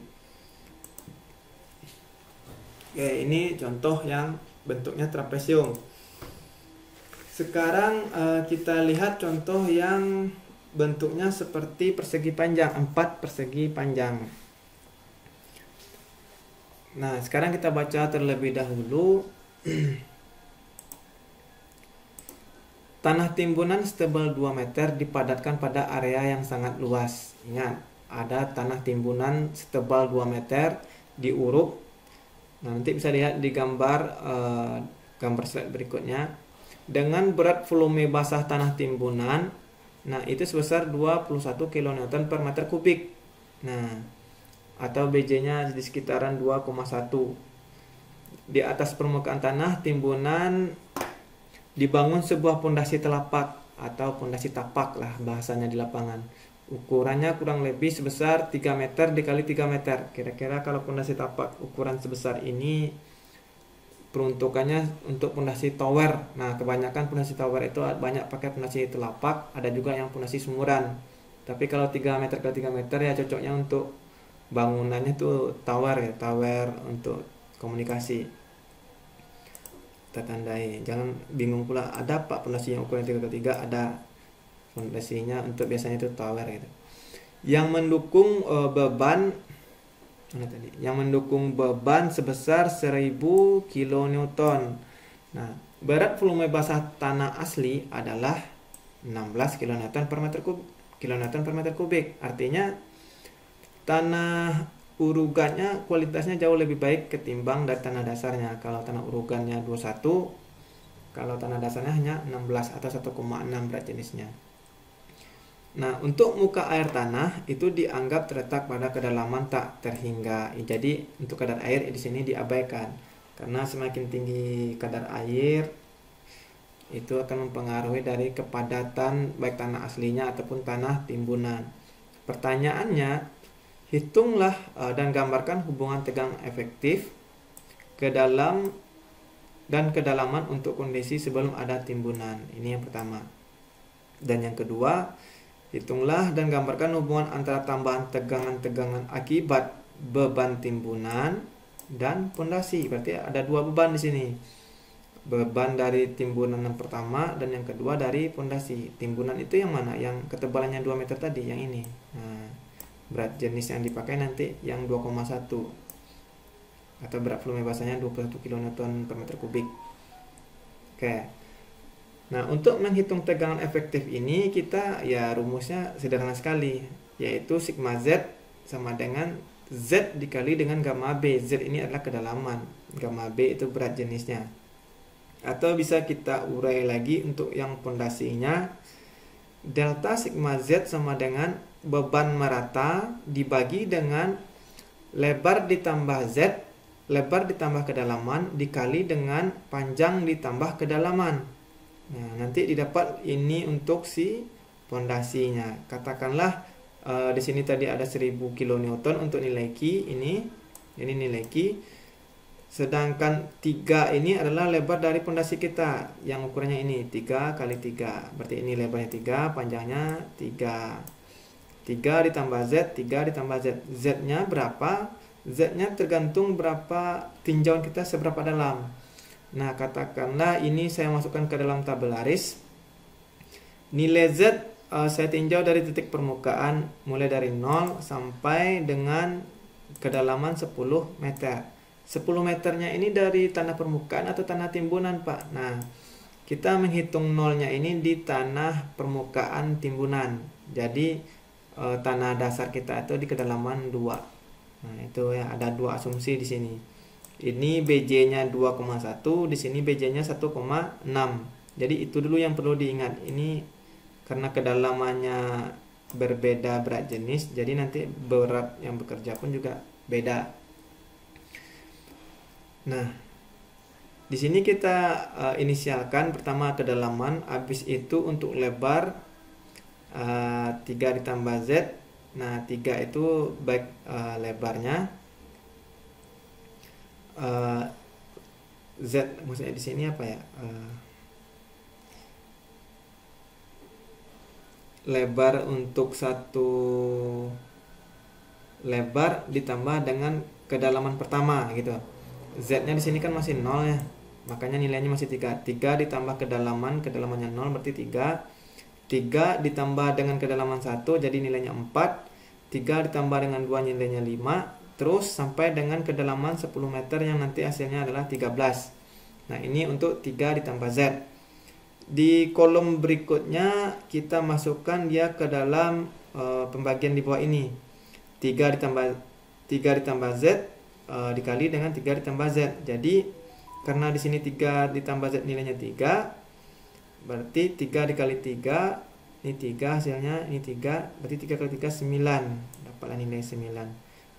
Oke, ini contoh yang bentuknya trapesium. Sekarang kita lihat contoh yang bentuknya seperti persegi panjang, 4 persegi panjang. Nah, sekarang kita baca terlebih dahulu. Tanah timbunan setebal 2 meter dipadatkan pada area yang sangat luas. Ingat, ada tanah timbunan setebal 2 meter diuruk. Nah, nanti bisa lihat di gambar slide berikutnya. Dengan berat volume basah tanah timbunan, nah itu sebesar 21 kN per meter kubik. Nah, atau BJ-nya di sekitaran 2,1. Di atas permukaan tanah timbunan dibangun sebuah pondasi telapak atau pondasi tapak lah bahasanya di lapangan. Ukurannya kurang lebih sebesar 3 meter dikali 3 meter. Kira-kira kalau pondasi tapak ukuran sebesar ini peruntukannya untuk pondasi tower. Nah, kebanyakan pondasi tower itu banyak pakai pondasi telapak, ada juga yang pondasi sumuran. Tapi kalau 3 meter kali 3 meter ya cocoknya untuk bangunannya tuh tower ya, tower untuk komunikasi. Kita tandai, jangan bingung pula, ada pak pondasi yang ukuran 3x3, ada pondasinya untuk biasanya itu tower gitu. Yang mendukung beban mana tadi? Yang mendukung beban sebesar 1000 kN. Nah, berat volume basah tanah asli adalah 16 kN per meter kubik. Artinya tanah urugannya kualitasnya jauh lebih baik ketimbang dari tanah dasarnya. Kalau tanah urugannya 21, kalau tanah dasarnya hanya 16 atau 1,6 berat jenisnya. Nah, untuk muka air tanah itu dianggap terletak pada kedalaman tak terhingga. Jadi untuk kadar air di sini diabaikan karena semakin tinggi kadar air itu akan mempengaruhi dari kepadatan baik tanah aslinya ataupun tanah timbunan. Pertanyaannya, hitunglah dan gambarkan hubungan tegang efektif ke dalam dan kedalaman untuk kondisi sebelum ada timbunan. Ini yang pertama. Dan yang kedua, hitunglah dan gambarkan hubungan antara tambahan tegangan-tegangan akibat beban timbunan dan pondasi. Berarti ada dua beban di sini. Beban dari timbunan yang pertama dan yang kedua dari pondasi. Timbunan itu yang mana? Yang ketebalannya 2 meter tadi, yang ini. Nah, berat jenis yang dipakai nanti yang 2,1 atau berat volume basahnya 21 kN per meter kubik. Oke. Nah, untuk menghitung tegangan efektif ini kita ya rumusnya sederhana sekali, yaitu sigma Z sama dengan Z dikali dengan gamma B. Z ini adalah kedalaman, gamma B itu berat jenisnya. Atau bisa kita urai lagi untuk yang pondasinya, delta sigma Z sama dengan beban merata dibagi dengan lebar ditambah Z, lebar ditambah kedalaman dikali dengan panjang ditambah kedalaman. Nah, nanti didapat ini untuk si pondasinya. Katakanlah di sini tadi ada 1000 kN untuk nilai Q ini nilai Q. Sedangkan 3 ini adalah lebar dari pondasi kita yang ukurannya ini 3 kali 3. Berarti ini lebarnya 3, panjangnya 3. 3 ditambah Z, 3 ditambah Z. Z-nya berapa? Z-nya tergantung berapa tinjauan kita seberapa dalam. Nah, katakanlah ini saya masukkan ke dalam tabel baris. Nilai Z saya tinjau dari titik permukaan mulai dari 0 sampai dengan kedalaman 10 meter. 10 meternya ini dari tanah permukaan atau tanah timbunan, Pak? Nah, kita menghitung nolnya ini di tanah permukaan timbunan. Jadi tanah dasar kita itu di kedalaman 2. Nah, itu ya, ada dua asumsi di sini. Ini BJ-nya 2,1, di sini BJ-nya 1,6. Jadi itu dulu yang perlu diingat. Ini karena kedalamannya berbeda berat jenis, jadi nanti berat yang bekerja pun juga beda. Nah, di sini kita inisialkan pertama kedalaman, habis itu untuk lebar 3 ditambah Z. Nah, 3 itu baik lebarnya, Z maksudnya di sini apa ya? Lebar untuk satu lebar ditambah dengan kedalaman pertama gitu. Z-nya di sini kan masih 0 ya. Makanya nilainya masih 3. 3 ditambah kedalamannya 0 berarti 3. 3 ditambah dengan kedalaman 1 jadi nilainya 4. 3 ditambah dengan 2 nilainya 5. terus sampai dengan kedalaman 10 meter yang nanti hasilnya adalah 13. Nah, ini untuk 3 ditambah Z. Di kolom berikutnya kita masukkan dia ke dalam pembagian di bawah ini. 3 ditambah Z dikali dengan 3 ditambah Z. Jadi karena di sini 3 ditambah Z nilainya 3, berarti 3 dikali 3, ini 3 hasilnya, ini 3, berarti 3 kali 3 9, dapatlah nilai 9.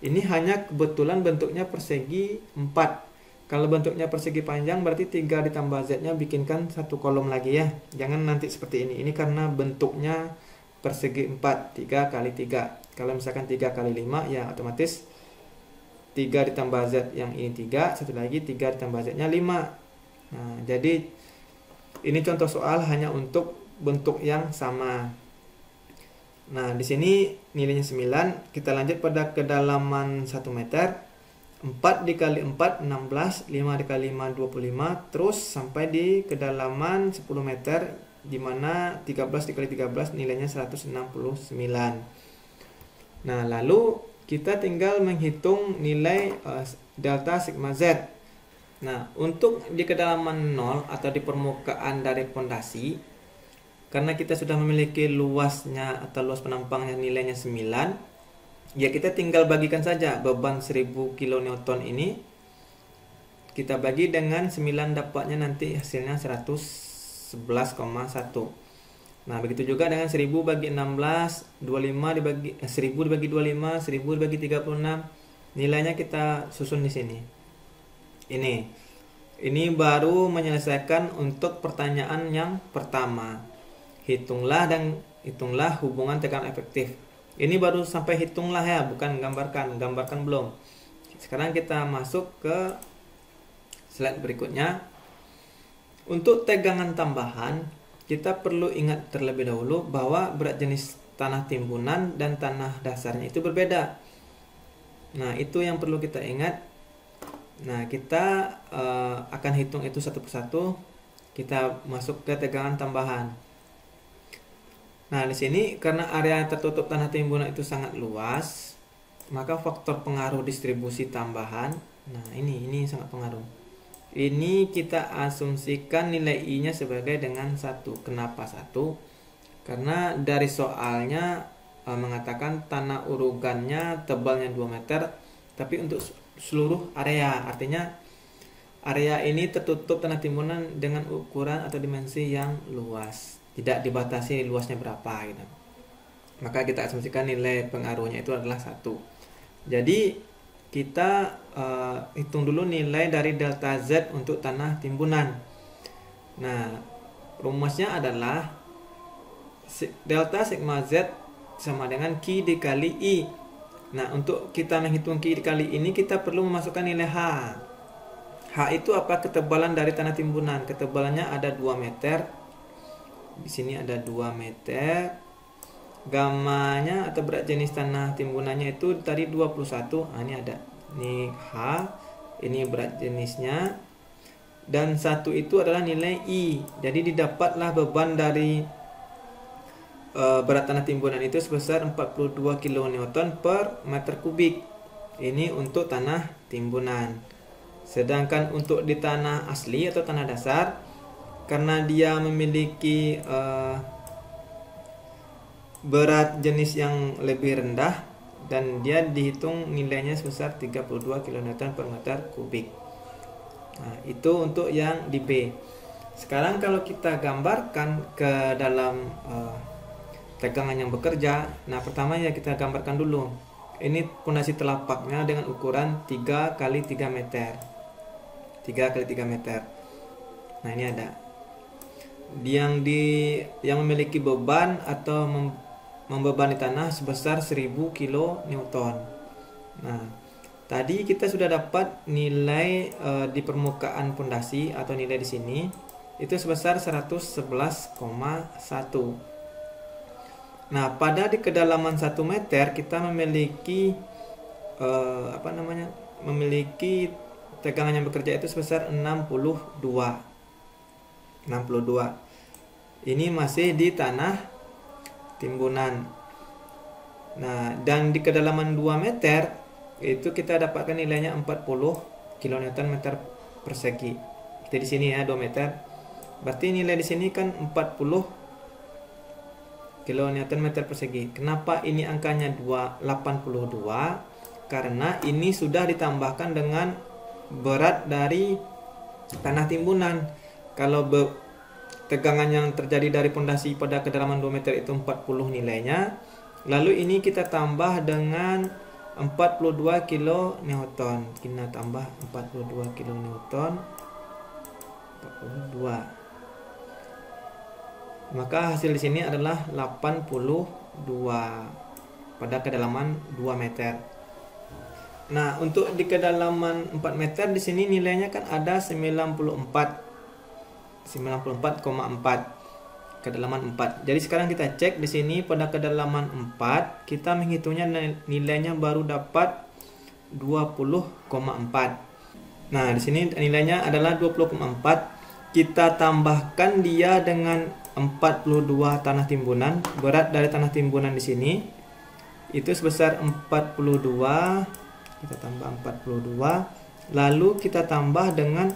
Ini hanya kebetulan bentuknya persegi 4. Kalau bentuknya persegi panjang berarti 3 ditambah Z nya bikinkan satu kolom lagi ya. Jangan nanti seperti ini karena bentuknya persegi 4, 3 kali 3. Kalau misalkan 3 kali 5 ya otomatis 3 ditambah Z yang ini 3, satu lagi 3 ditambah Z nya 5. Nah, jadi ini contoh soal hanya untuk bentuk yang sama. Nah, di sini nilainya 9. Kita lanjut pada kedalaman 1 meter. 4 dikali 4 16, 5 dikali 5 25, terus sampai di kedalaman 10 meter di mana 13 dikali 13 nilainya 169. Nah, lalu kita tinggal menghitung nilai delta sigma Z. Nah, untuk di kedalaman 0 atau di permukaan dari pondasi, karena kita sudah memiliki luasnya atau luas penampangnya nilainya 9, ya kita tinggal bagikan saja beban 1000 kN ini. Kita bagi dengan 9, dapatnya nanti hasilnya 111,1. Nah, begitu juga dengan 1000 bagi 16, 25 dibagi 1000 dibagi 25, 1000 dibagi 36. Nilainya kita susun di sini. Ini baru menyelesaikan untuk pertanyaan yang pertama. Hitunglah hubungan tekanan efektif. Ini baru sampai hitunglah ya, bukan gambarkan belum. Sekarang kita masuk ke slide berikutnya. Untuk tegangan tambahan, kita perlu ingat terlebih dahulu bahwa berat jenis tanah timbunan dan tanah dasarnya itu berbeda. Nah, itu yang perlu kita ingat. Nah, kita akan hitung itu satu persatu. Kita masuk ke tegangan tambahan. Nah, di sini karena area tertutup tanah timbunan itu sangat luas, maka faktor pengaruh distribusi tambahan, nah ini sangat pengaruh. Ini kita asumsikan nilai I-nya sebagai dengan 1. Kenapa 1? Karena dari soalnya mengatakan tanah urugannya tebalnya 2 meter, tapi untuk seluruh area, artinya area ini tertutup tanah timbunan dengan ukuran atau dimensi yang luas, tidak dibatasi luasnya berapa gitu. Maka kita asumsikan nilai pengaruhnya itu adalah 1. Jadi kita hitung dulu nilai dari delta Z untuk tanah timbunan. Nah, rumusnya adalah delta sigma Z sama dengan Q dikali I. Nah, untuk kita menghitung Q dikali ini kita perlu memasukkan nilai H. H itu apa? Ketebalan dari tanah timbunan. Ketebalannya ada 2 meter. Di sini ada 2 meter. Gamanya atau berat jenis tanah timbunannya itu tadi 21. Nah, ini ada. Ini H, ini berat jenisnya. Dan 1 itu adalah nilai I. Jadi didapatlah beban dari berat tanah timbunan itu sebesar 42 kN per meter kubik. Ini untuk tanah timbunan. Sedangkan untuk di tanah asli atau tanah dasar, karena dia memiliki berat jenis yang lebih rendah dan dia dihitung nilainya sebesar 32 kN per meter kubik. Nah, itu untuk yang di B. Sekarang kalau kita gambarkan ke dalam tegangan yang bekerja, nah pertama ya kita gambarkan dulu. Ini pondasi telapaknya dengan ukuran 3 kali 3 meter. 3 kali 3 meter. Nah, ini ada. Yang memiliki beban atau membebani tanah sebesar 1000 kN. Nah, tadi kita sudah dapat nilai di permukaan pondasi atau nilai di sini itu sebesar 111,1. Nah, pada di kedalaman 1 meter kita memiliki memiliki tegangan yang bekerja itu sebesar 62. Ini masih di tanah timbunan. Nah, dan di kedalaman 2 meter itu kita dapatkan nilainya 40 kN meter persegi. Kita di sini ya 2 meter. Berarti nilai di sini kan 40 kN meter persegi. Kenapa ini angkanya 82? Karena ini sudah ditambahkan dengan berat dari tanah timbunan. Kalau tegangan yang terjadi dari pondasi pada kedalaman 2 meter itu 40 nilainya. Lalu ini kita tambah dengan 42 kN. Kita tambah 42 kN. 42. Maka hasil di sini adalah 82 pada kedalaman 2 meter. Nah, untuk di kedalaman 4 meter di sini nilainya kan ada 94,4 kedalaman 4. Jadi sekarang kita cek di sini pada kedalaman 4, kita menghitungnya nilainya baru dapat 20,4. Nah, di sini nilainya adalah 20,4. Kita tambahkan dia dengan 42 tanah timbunan. Berat dari tanah timbunan di sini itu sebesar 42. Kita tambah 42. Lalu kita tambah dengan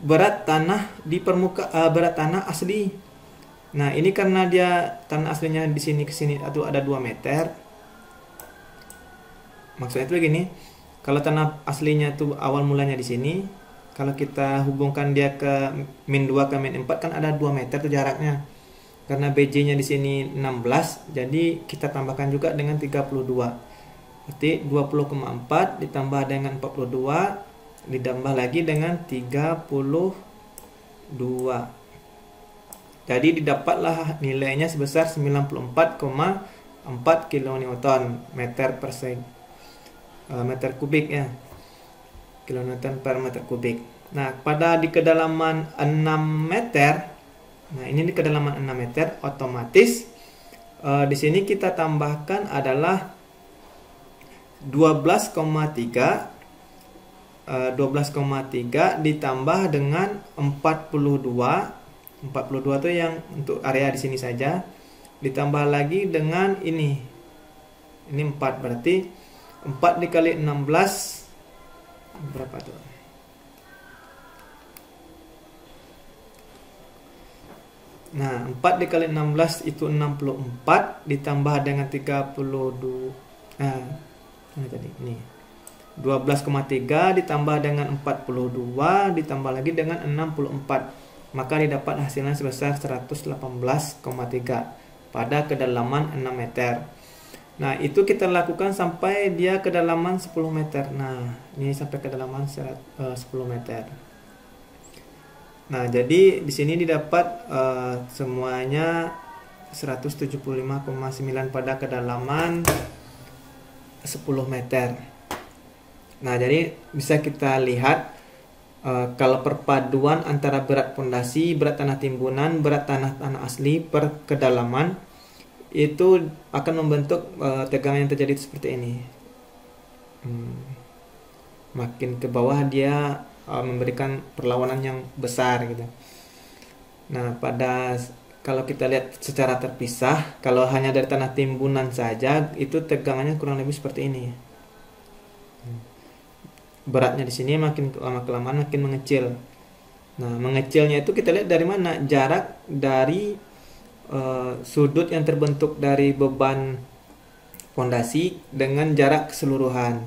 berat tanah di berat tanah asli. Nah, ini karena dia tanah aslinya di sini ke sini atau ada 2 meter. Maksudnya itu begini, kalau tanah aslinya itu awal mulanya di sini, kalau kita hubungkan dia ke min 2 ke min 4 kan ada 2 meter tuh jaraknya. Karena BJ-nya di sini 16, jadi kita tambahkan juga dengan 32. Berarti 20,4 ditambah dengan 42 ditambah lagi dengan 32. Jadi didapatlah nilainya sebesar 94,4 kN meter kubik ya. Kilonewton per meter kubik. Nah, pada di kedalaman 6 meter. Nah, ini di kedalaman 6 meter otomatis di sini kita tambahkan adalah 12,3 ditambah dengan 42 itu yang untuk area di sini saja, ditambah lagi dengan ini 4, berarti 4 dikali 16 berapa tuh? Nah, 4 dikali 16 itu 64 ditambah dengan 32. Nah, ini tadi ini 12,3 ditambah dengan 42 ditambah lagi dengan 64. Maka didapat hasilnya sebesar 118,3 pada kedalaman 6 meter. Nah, itu kita lakukan sampai dia kedalaman 10 meter. Nah, ini sampai kedalaman 10 meter. Nah, jadi di sini didapat semuanya 175,9 pada kedalaman 10 meter. Nah, jadi bisa kita lihat kalau perpaduan antara berat pondasi, berat tanah timbunan, berat tanah asli per kedalaman itu akan membentuk tegangan yang terjadi seperti ini. Makin ke bawah dia memberikan perlawanan yang besar gitu. Nah, kalau kita lihat secara terpisah, kalau hanya dari tanah timbunan saja itu tegangannya kurang lebih seperti ini. Beratnya di sini makin lama-kelamaan makin mengecil. Nah, mengecilnya itu kita lihat dari mana? Jarak dari sudut yang terbentuk dari beban pondasi dengan jarak keseluruhan.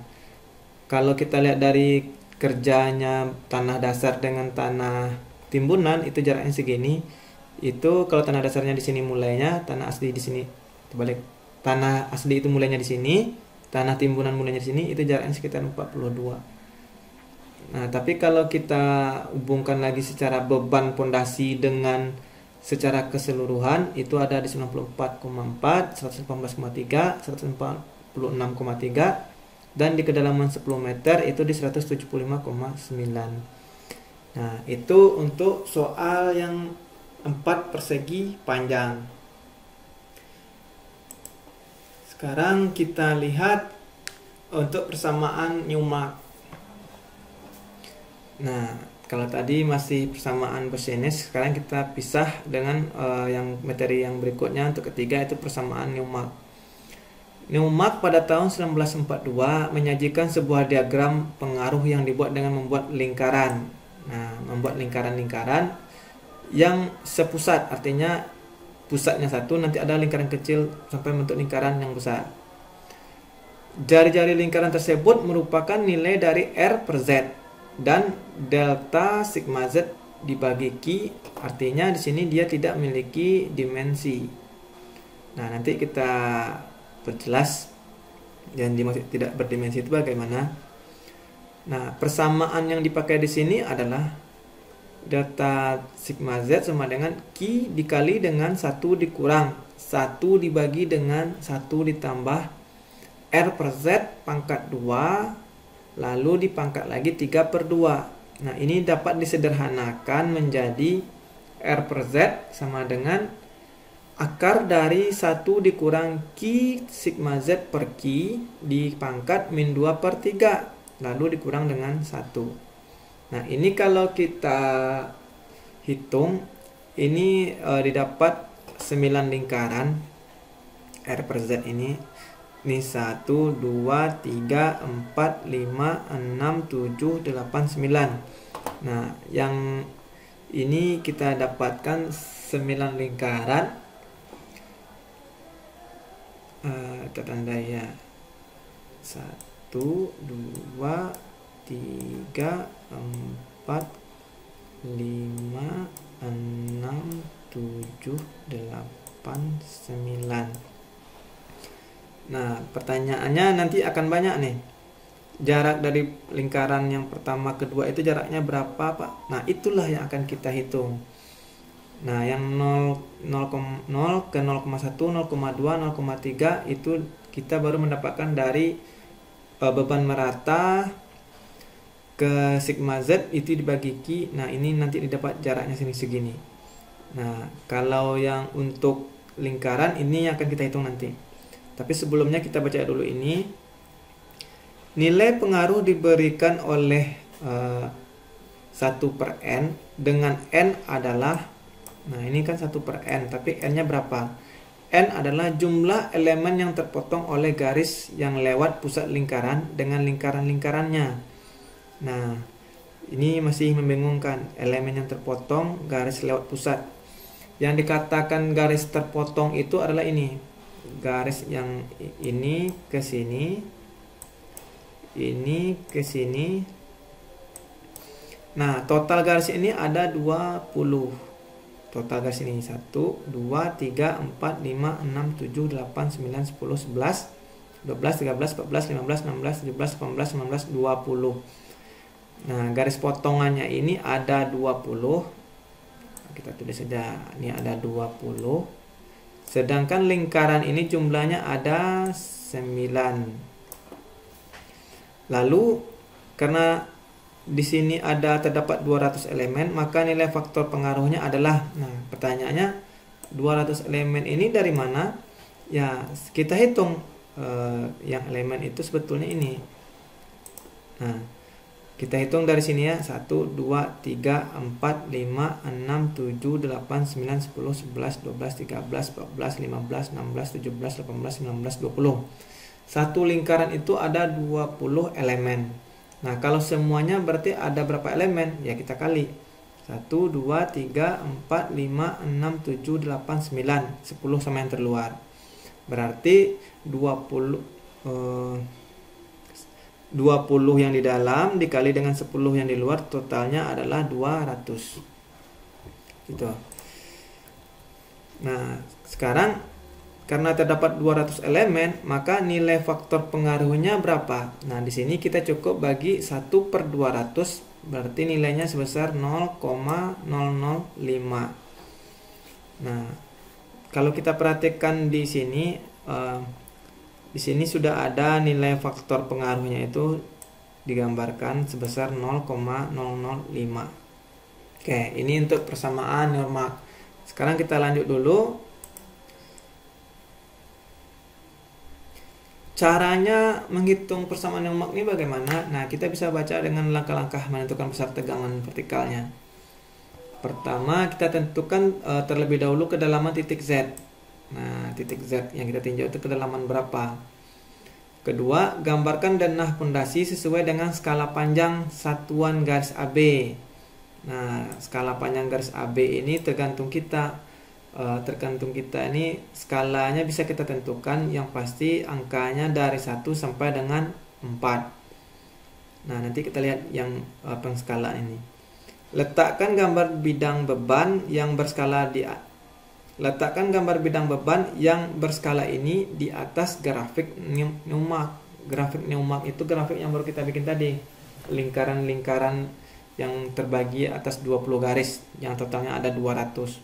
Kalau kita lihat dari kerjanya tanah dasar dengan tanah timbunan itu jaraknya segini. Itu kalau tanah dasarnya di sini mulainya, tanah asli di sini terbalik. Tanah asli itu mulainya di sini, tanah timbunan mulainya di sini, itu jaraknya sekitar 42. Nah, tapi kalau kita hubungkan lagi secara beban pondasi dengan secara keseluruhan itu ada di 94,4, 118,3, 146,3 dan di kedalaman 10 meter itu di 175,9. Nah, itu untuk soal yang 4 persegi panjang. Sekarang kita lihat untuk persamaan Newmark. Nah, kalau tadi masih persamaan Bose-Einstein, sekarang kita pisah dengan yang materi yang berikutnya. Untuk ketiga itu persamaan Newmark. Newmark pada tahun 1942 menyajikan sebuah diagram pengaruh yang dibuat dengan membuat lingkaran. Nah, membuat lingkaran-lingkaran yang sepusat, artinya pusatnya satu, nanti ada lingkaran kecil sampai bentuk lingkaran yang besar. Jari-jari lingkaran tersebut merupakan nilai dari R per Z dan delta sigma Z dibagi Q, artinya di sini dia tidak memiliki dimensi. Nah, nanti kita perjelas yang dimaksud tidak berdimensi itu bagaimana. Nah, persamaan yang dipakai di sini adalah delta sigma Z sama dengan Q dikali dengan 1 dikurang 1 dibagi dengan 1 ditambah R per Z pangkat 2 lalu dipangkat lagi 3 per 2. Nah, ini dapat disederhanakan menjadi R per Z sama dengan akar dari 1 dikurang Q sigma Z per Q dipangkat min 2 per 3 lalu dikurang dengan 1. Nah, ini kalau kita hitung ini didapat 9 lingkaran R per Z ini 1, 2, 3, 4, 5, 6, 7, 8, 9. Nah, yang ini kita dapatkan 9 lingkaran. Kita tandai ya 1, 2, 3, 4, 5, 6, 7, 8, 9. Nah, pertanyaannya nanti akan banyak nih. Jarak dari lingkaran yang pertama kedua itu jaraknya berapa, Pak? Nah, itulah yang akan kita hitung. Nah, yang 0 ke 0,1, 0,2, 0,3 itu kita baru mendapatkan dari beban merata ke sigma Z itu dibagi Q. Nah, ini nanti didapat jaraknya sini segini. Nah, kalau yang untuk lingkaran ini yang akan kita hitung nanti. Tapi sebelumnya kita baca dulu ini. Nilai pengaruh diberikan oleh 1 per N dengan N adalah, nah ini kan 1 per N, tapi N nya berapa? N adalah jumlah elemen yang terpotong oleh garis yang lewat pusat lingkaran dengan lingkaran-lingkarannya. Nah, ini masih membingungkan, elemen yang terpotong, garis lewat pusat. Yang dikatakan garis terpotong itu adalah ini, garis yang ini ke sini, ini ke sini. Nah, total garis ini ada 20. Total garis ini 1, 2, 3, 4, 5, 6, 7, 8, 9, 10, 11, 12, 13, 14, 15, 16, 17, 18, 19, 20. Nah, garis potongannya ini ada 20. Kita tulis saja, ini ada 20. Sedangkan lingkaran ini jumlahnya ada 9. Lalu karena di sini terdapat 200 elemen, maka nilai faktor pengaruhnya adalah, nah pertanyaannya 200 elemen ini dari mana? Ya, kita hitung yang elemen itu sebetulnya ini. Nah, kita hitung dari sini ya, 1, 2, 3, 4, 5, 6, 7, 8, 9, 10, 11, 12, 13, 14, 15, 16, 17, 18, 19, 20. Satu lingkaran itu ada 20 elemen. Nah, kalau semuanya berarti ada berapa elemen? Ya, kita kali. 1, 2, 3, 4, 5, 6, 7, 8, 9. 10 sama yang terluar. Berarti 20 yang di dalam dikali dengan 10 yang di luar, totalnya adalah 200. Gitu. Nah, sekarang karena terdapat 200 elemen, maka nilai faktor pengaruhnya berapa? Nah, di sini kita cukup bagi 1 per 200, berarti nilainya sebesar 0,005. Nah, kalau kita perhatikan di sini sudah ada nilai faktor pengaruhnya itu digambarkan sebesar 0,005. Oke, ini untuk persamaan Newmark. Sekarang kita lanjut dulu. Caranya menghitung persamaan Newmark ini bagaimana? Nah, kita bisa baca dengan langkah-langkah menentukan besar tegangan vertikalnya. Pertama, kita tentukan terlebih dahulu kedalaman titik Z. Nah, titik Z yang kita tinjau itu kedalaman berapa? Kedua, gambarkan denah pondasi sesuai dengan skala panjang satuan garis AB. Nah, skala panjang garis AB ini tergantung kita. Ini skalanya bisa kita tentukan, yang pasti angkanya dari 1 sampai dengan 4. Nah, nanti kita lihat yang pengskala ini. Letakkan gambar bidang beban yang berskala ini di atas grafik Newmark. Grafik Newmark itu grafik yang baru kita bikin tadi. Lingkaran-lingkaran yang terbagi atas 20 garis, yang totalnya ada 200.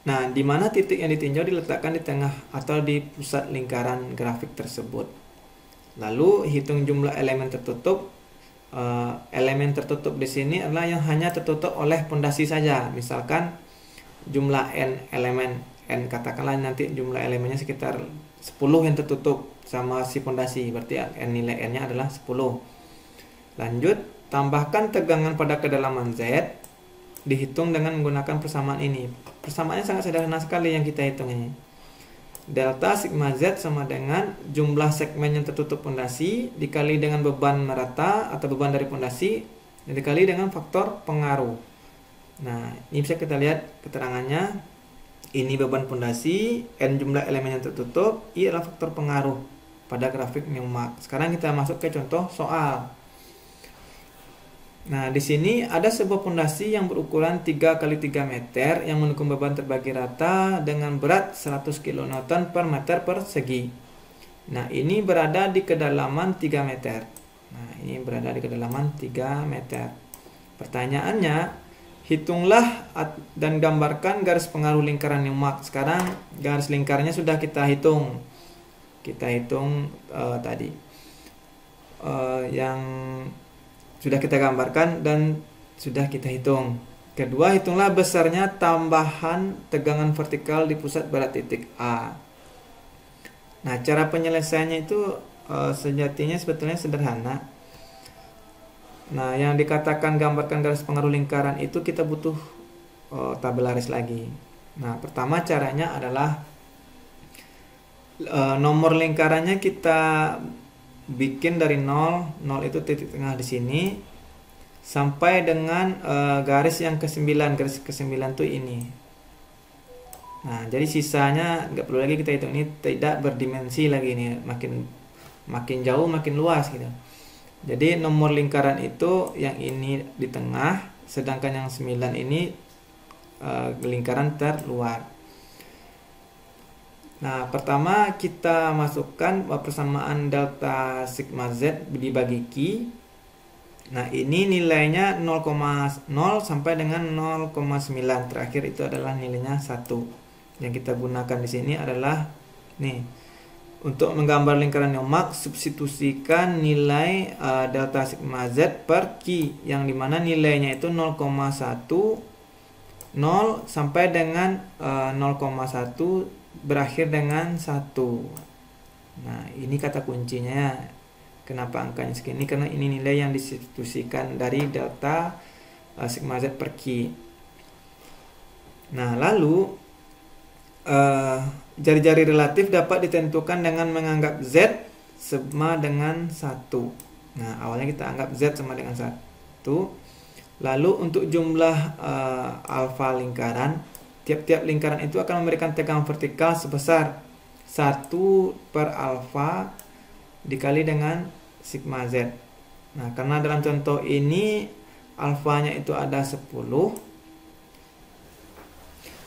Nah, di mana titik yang ditinjau diletakkan di tengah atau di pusat lingkaran grafik tersebut. Lalu hitung jumlah elemen tertutup. Elemen tertutup di sini adalah yang hanya tertutup oleh pondasi saja. Misalkan jumlah n elemen, n katakanlah nanti jumlah elemennya sekitar 10 yang tertutup sama si pondasi, berarti nilai n-nya adalah 10. Lanjut, tambahkan tegangan pada kedalaman Z, dihitung dengan menggunakan persamaan ini. Persamaannya sangat sederhana sekali yang kita hitung ini. Delta sigma Z sama dengan jumlah segmen yang tertutup pondasi dikali dengan beban merata atau beban dari pondasi dikali dengan faktor pengaruh. Nah, ini bisa kita lihat keterangannya. Ini beban pondasi, n jumlah elemen yang tertutup, I adalah faktor pengaruh pada grafik Newmark. Sekarang kita masuk ke contoh soal. Nah, di sini ada sebuah pondasi yang berukuran 3 x 3 meter yang mendukung beban terbagi rata dengan berat 100 kN per meter persegi. Nah, ini berada di kedalaman 3 meter. Nah, ini berada di kedalaman 3 meter. Pertanyaannya, hitunglah dan gambarkan garis pengaruh lingkaran Newmark. Sekarang garis lingkarannya sudah kita hitung. Tadi. Yang sudah kita gambarkan dan sudah kita hitung. Kedua, hitunglah besarnya tambahan tegangan vertikal di pusat pada titik A. Nah, cara penyelesaiannya itu sejatinya sebetulnya sederhana. Nah, yang dikatakan gambarkan garis pengaruh lingkaran itu kita butuh tabelaris lagi. Nah, pertama caranya adalah nomor lingkarannya kita bikin dari 0 itu titik tengah di sini sampai dengan garis yang ke-9. Garis ke-9 itu ini. Nah, jadi sisanya nggak perlu lagi kita hitung, ini tidak berdimensi lagi ini, makin jauh makin luas gitu. Jadi nomor lingkaran itu yang ini di tengah, sedangkan yang 9 ini lingkaran terluar. Nah, pertama kita masukkan persamaan delta sigma Z dibagi Q. Nah, ini nilainya 0,0 sampai dengan 0,9. Terakhir itu adalah nilainya 1. Yang kita gunakan di sini adalah nih. Untuk menggambar lingkaran Newmark, substitusikan nilai delta sigma Z per Q, yang dimana nilainya itu 0,1, 0 sampai dengan 0,1 berakhir dengan 1. Nah, ini kata kuncinya. Kenapa angkanya segini? Karena ini nilai yang disubstitusikan dari delta sigma Z per Q. Nah, lalu jari-jari relatif dapat ditentukan dengan menganggap Z sama dengan 1. Nah, awalnya kita anggap Z sama dengan 1. Lalu untuk jumlah alfa lingkaran, tiap-tiap lingkaran itu akan memberikan tegangan vertikal sebesar 1 per alfa dikali dengan sigma Z. Nah, karena dalam contoh ini alfanya itu ada 10,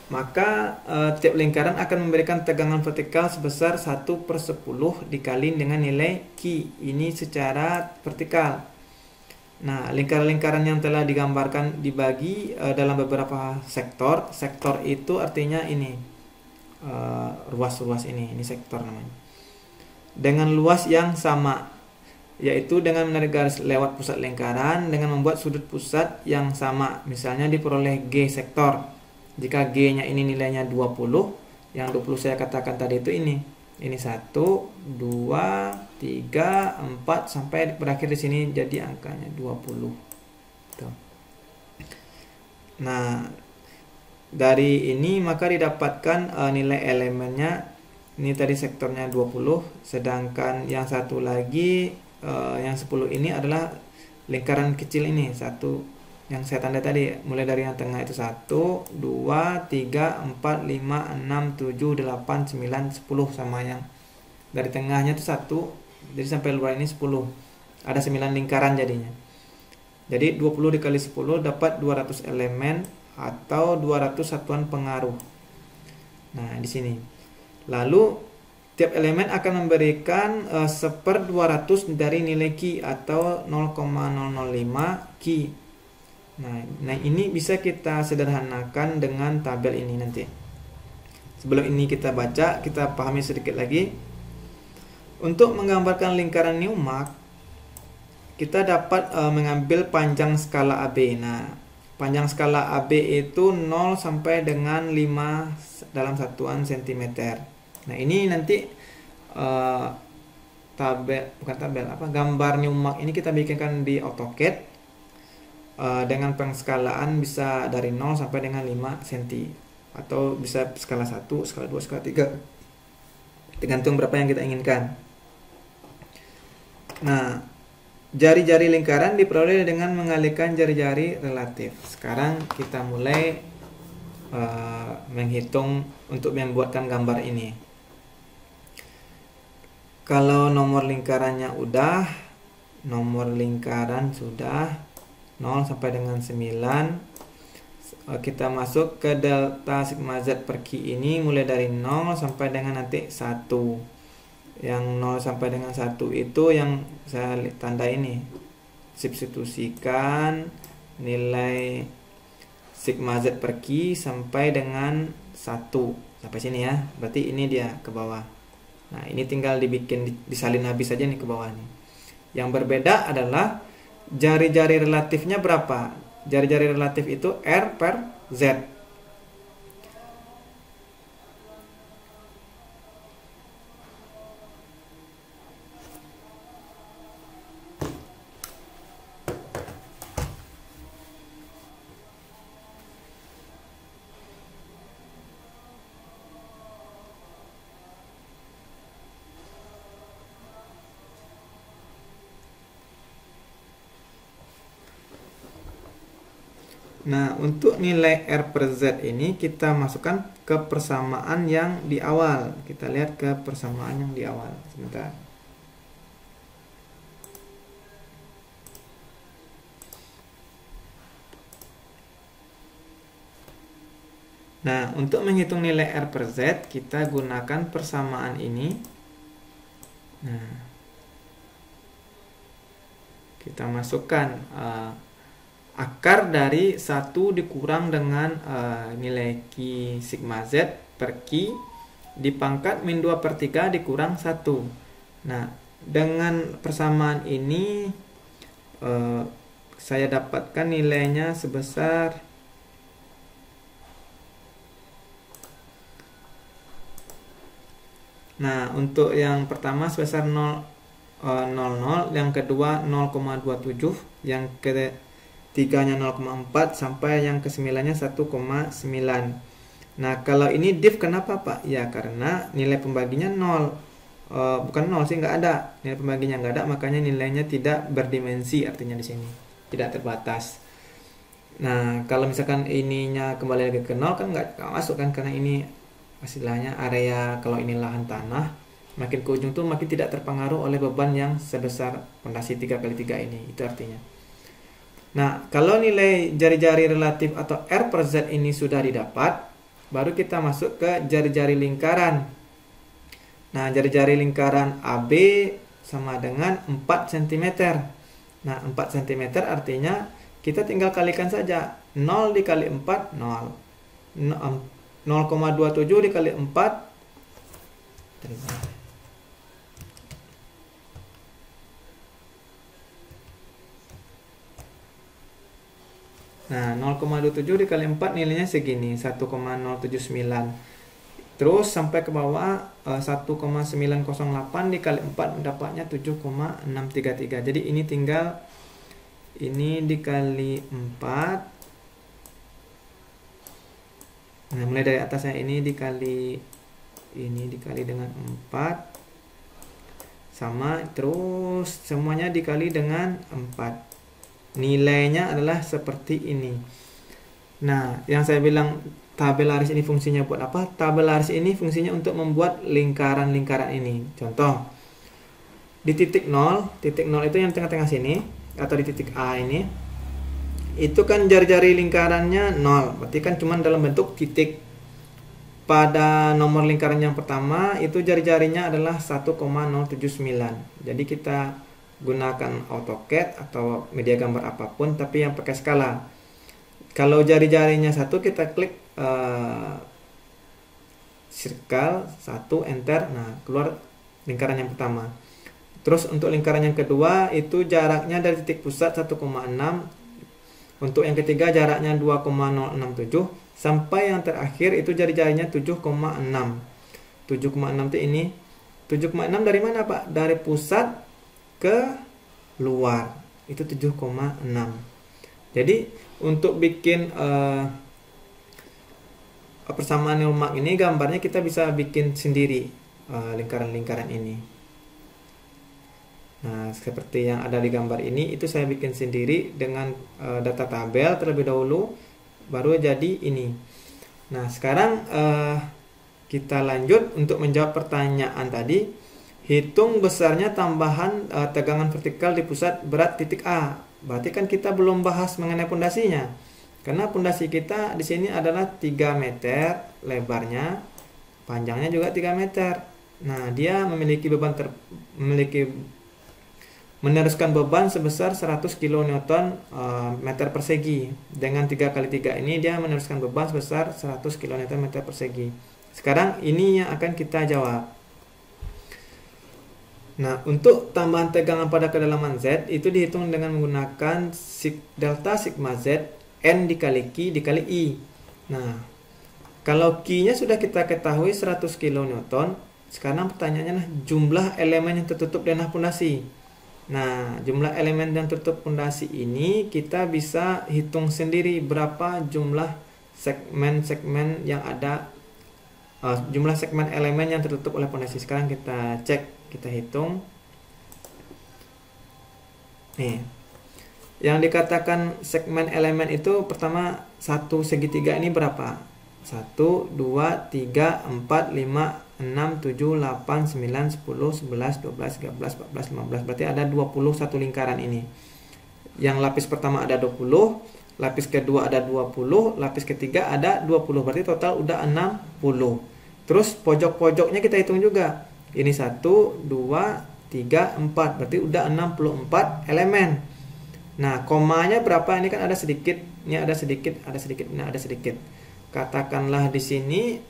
maka tiap lingkaran akan memberikan tegangan vertikal sebesar 1 per 10 dikali dengan nilai Q. Ini secara vertikal. Nah, lingkaran-lingkaran yang telah digambarkan dibagi dalam beberapa sektor. Sektor itu artinya ini, ruas-ruas ini sektor namanya. Dengan luas yang sama, yaitu dengan menarik garis lewat pusat lingkaran dengan membuat sudut pusat yang sama. Misalnya diperoleh G sektor. Jika G-nya ini nilainya 20, yang 20 saya katakan tadi itu ini 1, 2, 3, 4 sampai berakhir di sini jadi angkanya 20. Tuh. Nah, dari ini maka didapatkan nilai elemennya Ini tadi sektornya 20, sedangkan yang satu lagi yang 10 ini adalah lingkaran kecil ini, satu yang saya tanda tadi, mulai dari yang tengah itu 1, 2, 3, 4, 5, 6, 7, 8, 9, 10, sama yang dari tengahnya itu 1, jadi sampai luar ini 10. Ada 9 lingkaran jadinya. Jadi 20 dikali 10 dapat 200 elemen atau 200 satuan pengaruh. Nah, di sini. Lalu tiap elemen akan memberikan 1/200 dari nilai Ki atau 0,005 Ki. Nah, ini bisa kita sederhanakan dengan tabel ini nanti. Sebelum ini kita baca, kita pahami sedikit lagi. Untuk menggambarkan lingkaran Newmark, kita dapat mengambil panjang skala AB. Nah, panjang skala AB itu 0 sampai dengan 5 dalam satuan cm. Nah, ini nanti gambar Newmark ini kita bikinkan di AutoCAD dengan pengskalaan bisa dari 0 sampai dengan 5 cm, atau bisa skala 1, skala 2, skala 3, tergantung berapa yang kita inginkan. Nah, jari-jari lingkaran diperoleh dengan mengalihkan jari-jari relatif. Sekarang kita mulai menghitung untuk membuatkan gambar ini. Kalau nomor lingkarannya udah, nomor lingkaran sudah 0 sampai dengan 9, kita masuk ke delta sigma Z per Ki ini mulai dari 0 sampai dengan nanti 1. Yang 0 sampai dengan 1 itu yang saya tanda ini. Substitusikan nilai sigma Z per Ki sampai dengan 1. Sampai sini ya. Berarti ini dia ke bawah. Nah, ini tinggal disalin habis saja nih ke bawah nih. Yang berbeda adalah jari-jari relatifnya berapa? Jari-jari relatif itu R per Z. Nah, untuk nilai R per Z ini kita masukkan ke persamaan yang di awal. Kita lihat ke persamaan yang di awal. Sebentar. Nah, untuk menghitung nilai R per Z, kita gunakan persamaan ini. Nah, kita masukkan akar dari 1 dikurang dengan nilai Ki sigma Z per Ki dipangkat min 2/3 dikurang 1. Nah, dengan persamaan ini saya dapatkan nilainya sebesar untuk yang pertama sebesar 0,00, yang kedua 0,27, yang ketiganya 0,4, sampai yang ke-9-nya 1,9. Nah, kalau ini div kenapa Pak? Ya, karena nilai pembaginya 0. Bukan 0 sih, nggak ada. Nilai pembaginya nggak ada, makanya nilainya tidak berdimensi, artinya di sini. Tidak terbatas. Nah, kalau misalkan ininya kembali lagi ke 0 kan nggak masuk kan, karena ini istilahnya area, kalau ini lahan tanah, makin ke ujung tuh makin tidak terpengaruh oleh beban yang sebesar pondasi 3x3 ini. Itu artinya. Nah, kalau nilai jari-jari relatif atau R per Z ini sudah didapat, baru kita masuk ke jari-jari lingkaran. Nah, jari-jari lingkaran AB sama dengan 4 cm. Nah, 4 cm artinya kita tinggal kalikan saja. 0 dikali 4, 0. 0,27 dikali 4. Nah, 0,27 dikali 4 nilainya segini, 1,079. Terus sampai ke bawah 1,908 dikali 4 dapatnya 7,633. Jadi ini tinggal ini dikali 4. Nah, mulai dari atasnya ini dikali ini dikali dengan 4 sama, terus semuanya dikali dengan 4. Nilainya adalah seperti ini. Nah, yang saya bilang tabelaris ini fungsinya buat apa? Tabelaris ini fungsinya untuk membuat lingkaran-lingkaran ini. Contoh, di titik 0 itu yang tengah-tengah sini, atau di titik A ini, itu kan jari-jari lingkarannya 0, berarti kan cuma dalam bentuk titik. Pada nomor lingkaran yang pertama itu jari-jarinya adalah 1,079. Jadi kita gunakan AutoCAD atau media gambar apapun, tapi yang pakai skala. Kalau jari-jarinya 1, kita klik circle 1, enter. Nah, keluar lingkaran yang pertama. Terus untuk lingkaran yang kedua itu jaraknya dari titik pusat 1,6. Untuk yang ketiga jaraknya 2,067. Sampai yang terakhir itu jari-jarinya 7,6. 7,6 itu ini. 7,6 dari mana, Pak? Dari pusat ke luar. Itu 7,6. Jadi untuk bikin persamaan lemak ini, gambarnya kita bisa bikin sendiri lingkaran-lingkaran ini. Nah, seperti yang ada di gambar ini, itu saya bikin sendiri dengan data tabel terlebih dahulu, baru jadi ini. Nah, sekarang kita lanjut untuk menjawab pertanyaan tadi. Hitung besarnya tambahan tegangan vertikal di pusat berat titik A. Berarti kan kita belum bahas mengenai pondasinya. Karena pondasi kita di sini adalah 3 meter lebarnya, panjangnya juga 3 meter. Nah, dia memiliki meneruskan beban sebesar 100 kN meter persegi. Dengan 3 kali 3 ini dia meneruskan beban sebesar 100 kN meter persegi. Sekarang ini yang akan kita jawab. Nah, untuk tambahan tegangan pada kedalaman Z itu dihitung dengan menggunakan delta sigma Z N dikali Q dikali I. Nah, kalau Q-nya sudah kita ketahui 100 kN, sekarang pertanyaannya adalah jumlah elemen yang tertutup denah pondasi. Nah, jumlah elemen yang tertutup pondasi ini kita bisa hitung sendiri berapa jumlah segmen-segmen yang ada, jumlah segmen elemen yang tertutup oleh pondasi. Sekarang kita cek, kita hitung. Nih, yang dikatakan segmen elemen itu pertama, satu segitiga ini berapa? 1, 2, 3, 4, 5, 6, 7, 8, 9, 10, 11, 12, 13, 14, 15. Berarti ada 21 lingkaran ini. Yang lapis pertama ada 20, lapis kedua ada 20, lapis ketiga ada 20. Berarti total udah 60. Terus pojok-pojoknya kita hitung juga. Ini 1, 2, 3, 4. Berarti udah 64 elemen. Nah, komanya berapa? Ini kan ada sedikit, ini ada sedikit, ada sedikit, ini ada sedikit. Katakanlah di sini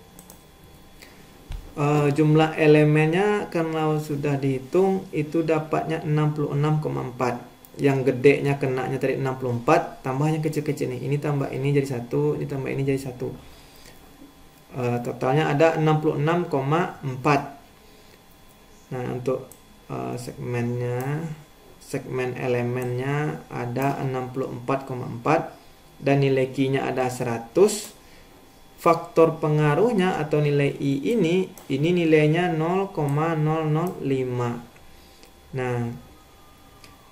jumlah elemennya kalau sudah dihitung itu dapatnya 66,4. Yang gedenya kenanya tadi 64, tambahnya kecil-kecil nih. Ini tambah ini jadi 1, ini tambah ini jadi 1. Totalnya ada 66,4. Nah, untuk segmen elemennya ada 64,4 dan nilai Q-nya ada 100. Faktor pengaruhnya atau nilai I ini nilainya 0,005. Nah,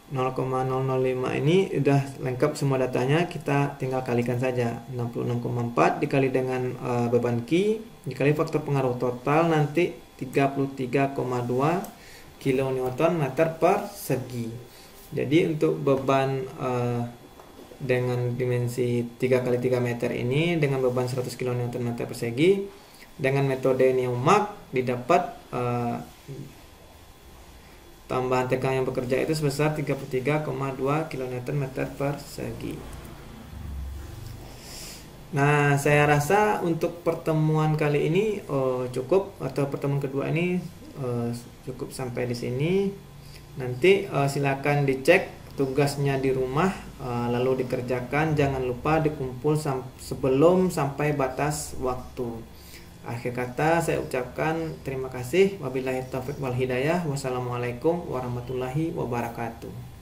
0,005 ini udah lengkap semua datanya, kita tinggal kalikan saja. 66,4 dikali dengan beban Q dikali faktor pengaruh, total nanti 33,2 kN meter persegi. Jadi untuk beban dengan dimensi 3 kali 3 meter ini dengan beban 100 kN meter persegi dengan metode Newmark didapat tambahan tegangan yang bekerja itu sebesar 33,2 kN meter persegi. Nah, saya rasa untuk pertemuan kali ini cukup, atau pertemuan kedua ini cukup sampai di sini. Nanti silakan dicek tugasnya di rumah, lalu dikerjakan. Jangan lupa dikumpul sebelum sampai batas waktu. Akhir kata saya ucapkan terima kasih. Wabillahi taufiq wal hidayah. Wassalamualaikum warahmatullahi wabarakatuh.